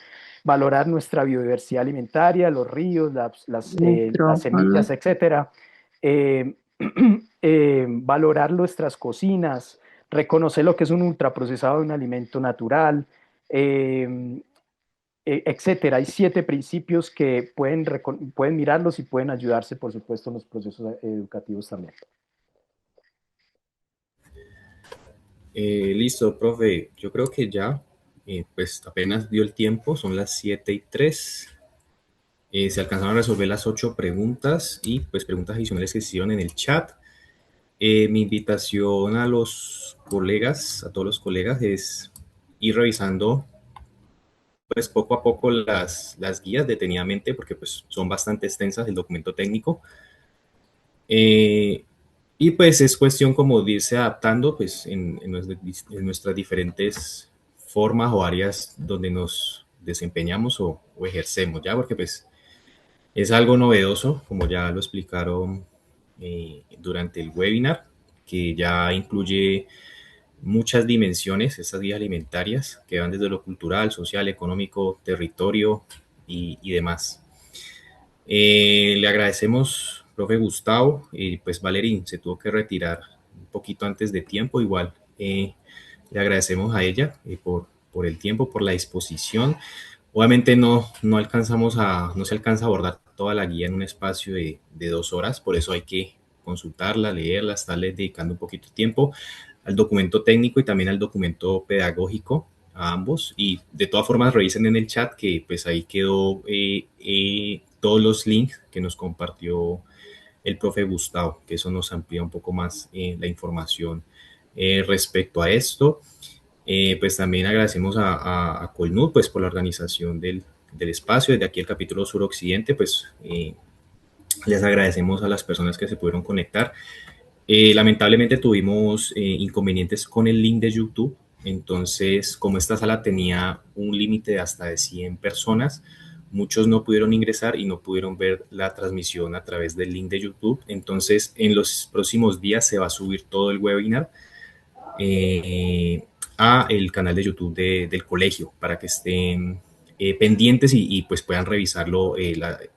valorar nuestra biodiversidad alimentaria, los ríos, las semillas, etcétera, valorar nuestras cocinas, reconocer lo que es un ultraprocesado de un alimento natural, etcétera. Hay 7 principios que pueden mirarlos y pueden ayudarse, por supuesto, en los procesos educativos también.
Listo, profe. Yo creo que ya, pues apenas dio el tiempo, son las 7:03. Se alcanzaron a resolver las 8 preguntas y pues preguntas adicionales que se hicieron en el chat. Mi invitación a los colegas, a todos los colegas, es ir revisando pues poco a poco las guías detenidamente, porque pues son bastante extensas el documento técnico. Y pues es cuestión como de irse adaptando pues en nuestras diferentes formas o áreas donde nos desempeñamos o ejercemos, ¿ya? Porque pues es algo novedoso, como ya lo explicaron durante el webinar, que ya incluye muchas dimensiones, esas guías alimentarias que van desde lo cultural, social, económico, territorio y demás. Le agradecemos, profe Gustavo, y pues Valerín se tuvo que retirar un poquito antes de tiempo, igual le agradecemos a ella por el tiempo, por la disposición. Obviamente no se alcanza a abordar toda la guía en un espacio de 2 horas, por eso hay que consultarla, leerla, estarle dedicando un poquito de tiempo al documento técnico y también al documento pedagógico, a ambos. Y de todas formas revisen en el chat que pues ahí quedó todos los links que nos compartió el profe Gustavo, que eso nos amplía un poco más la información respecto a esto. Pues también agradecemos a Colnud pues por la organización del espacio. Desde aquí el capítulo suroccidente pues les agradecemos a las personas que se pudieron conectar. Lamentablemente tuvimos inconvenientes con el link de YouTube, entonces como esta sala tenía un límite de hasta de 100 personas, muchos no pudieron ingresar y no pudieron ver la transmisión a través del link de YouTube. Entonces en los próximos días se va a subir todo el webinar a el canal de YouTube del colegio para que estén pendientes y pues puedan revisarlo,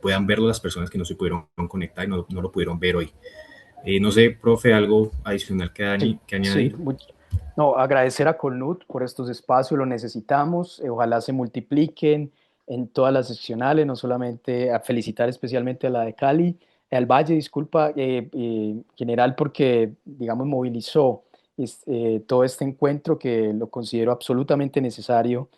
puedan verlo las personas que no se pudieron conectar y no lo pudieron ver hoy. No sé, profe, algo adicional que añadir.
Sí, no, agradecer a Colnud por estos espacios, lo necesitamos, ojalá se multipliquen en todas las seccionales, no solamente a felicitar especialmente a la de Cali, al Valle, disculpa, general, porque, digamos, movilizó todo este encuentro que lo considero absolutamente necesario.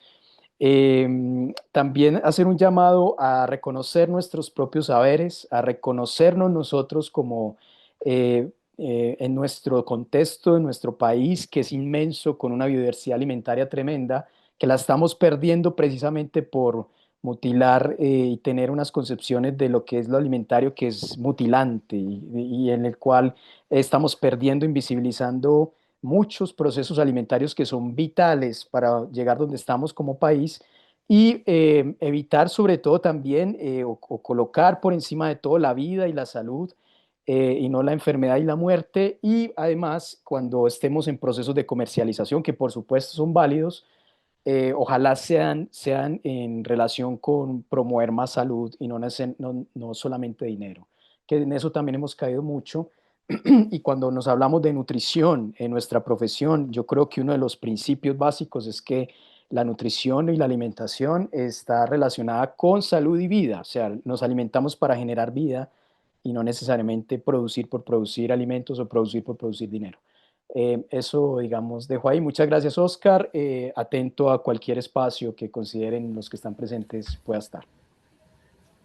También hacer un llamado a reconocer nuestros propios saberes, a reconocernos nosotros como en nuestro contexto, en nuestro país, que es inmenso, con una biodiversidad alimentaria tremenda, que la estamos perdiendo precisamente por mutilar y tener unas concepciones de lo que es lo alimentario que es mutilante y en el cual estamos perdiendo, invisibilizando muchos procesos alimentarios que son vitales para llegar donde estamos como país y evitar sobre todo también o colocar por encima de todo la vida y la salud y no la enfermedad y la muerte, y además cuando estemos en procesos de comercialización que por supuesto son válidos, ojalá sean en relación con promover más salud y no solamente dinero, que en eso también hemos caído mucho. Y cuando nos hablamos de nutrición en nuestra profesión, yo creo que uno de los principios básicos es que la nutrición y la alimentación está relacionada con salud y vida, o sea, nos alimentamos para generar vida y no necesariamente producir por producir alimentos o producir por producir dinero. Eso, digamos, dejo ahí. Muchas gracias, Oscar. Atento a cualquier espacio que consideren los que están presentes pueda estar.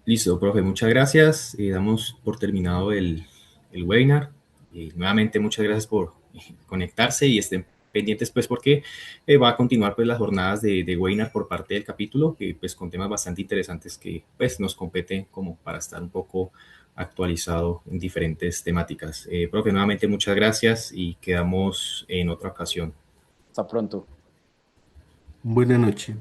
Listo, profe, muchas gracias. Damos por terminado el webinar. Nuevamente, muchas gracias por conectarse y estén pendientes, pues, porque va a continuar, pues, las jornadas de webinar por parte del capítulo, que, pues, con temas bastante interesantes que, pues, nos competen como para estar un poco actualizado en diferentes temáticas. Profe, nuevamente, muchas gracias y quedamos en otra ocasión.
Hasta pronto.
Buenas noches.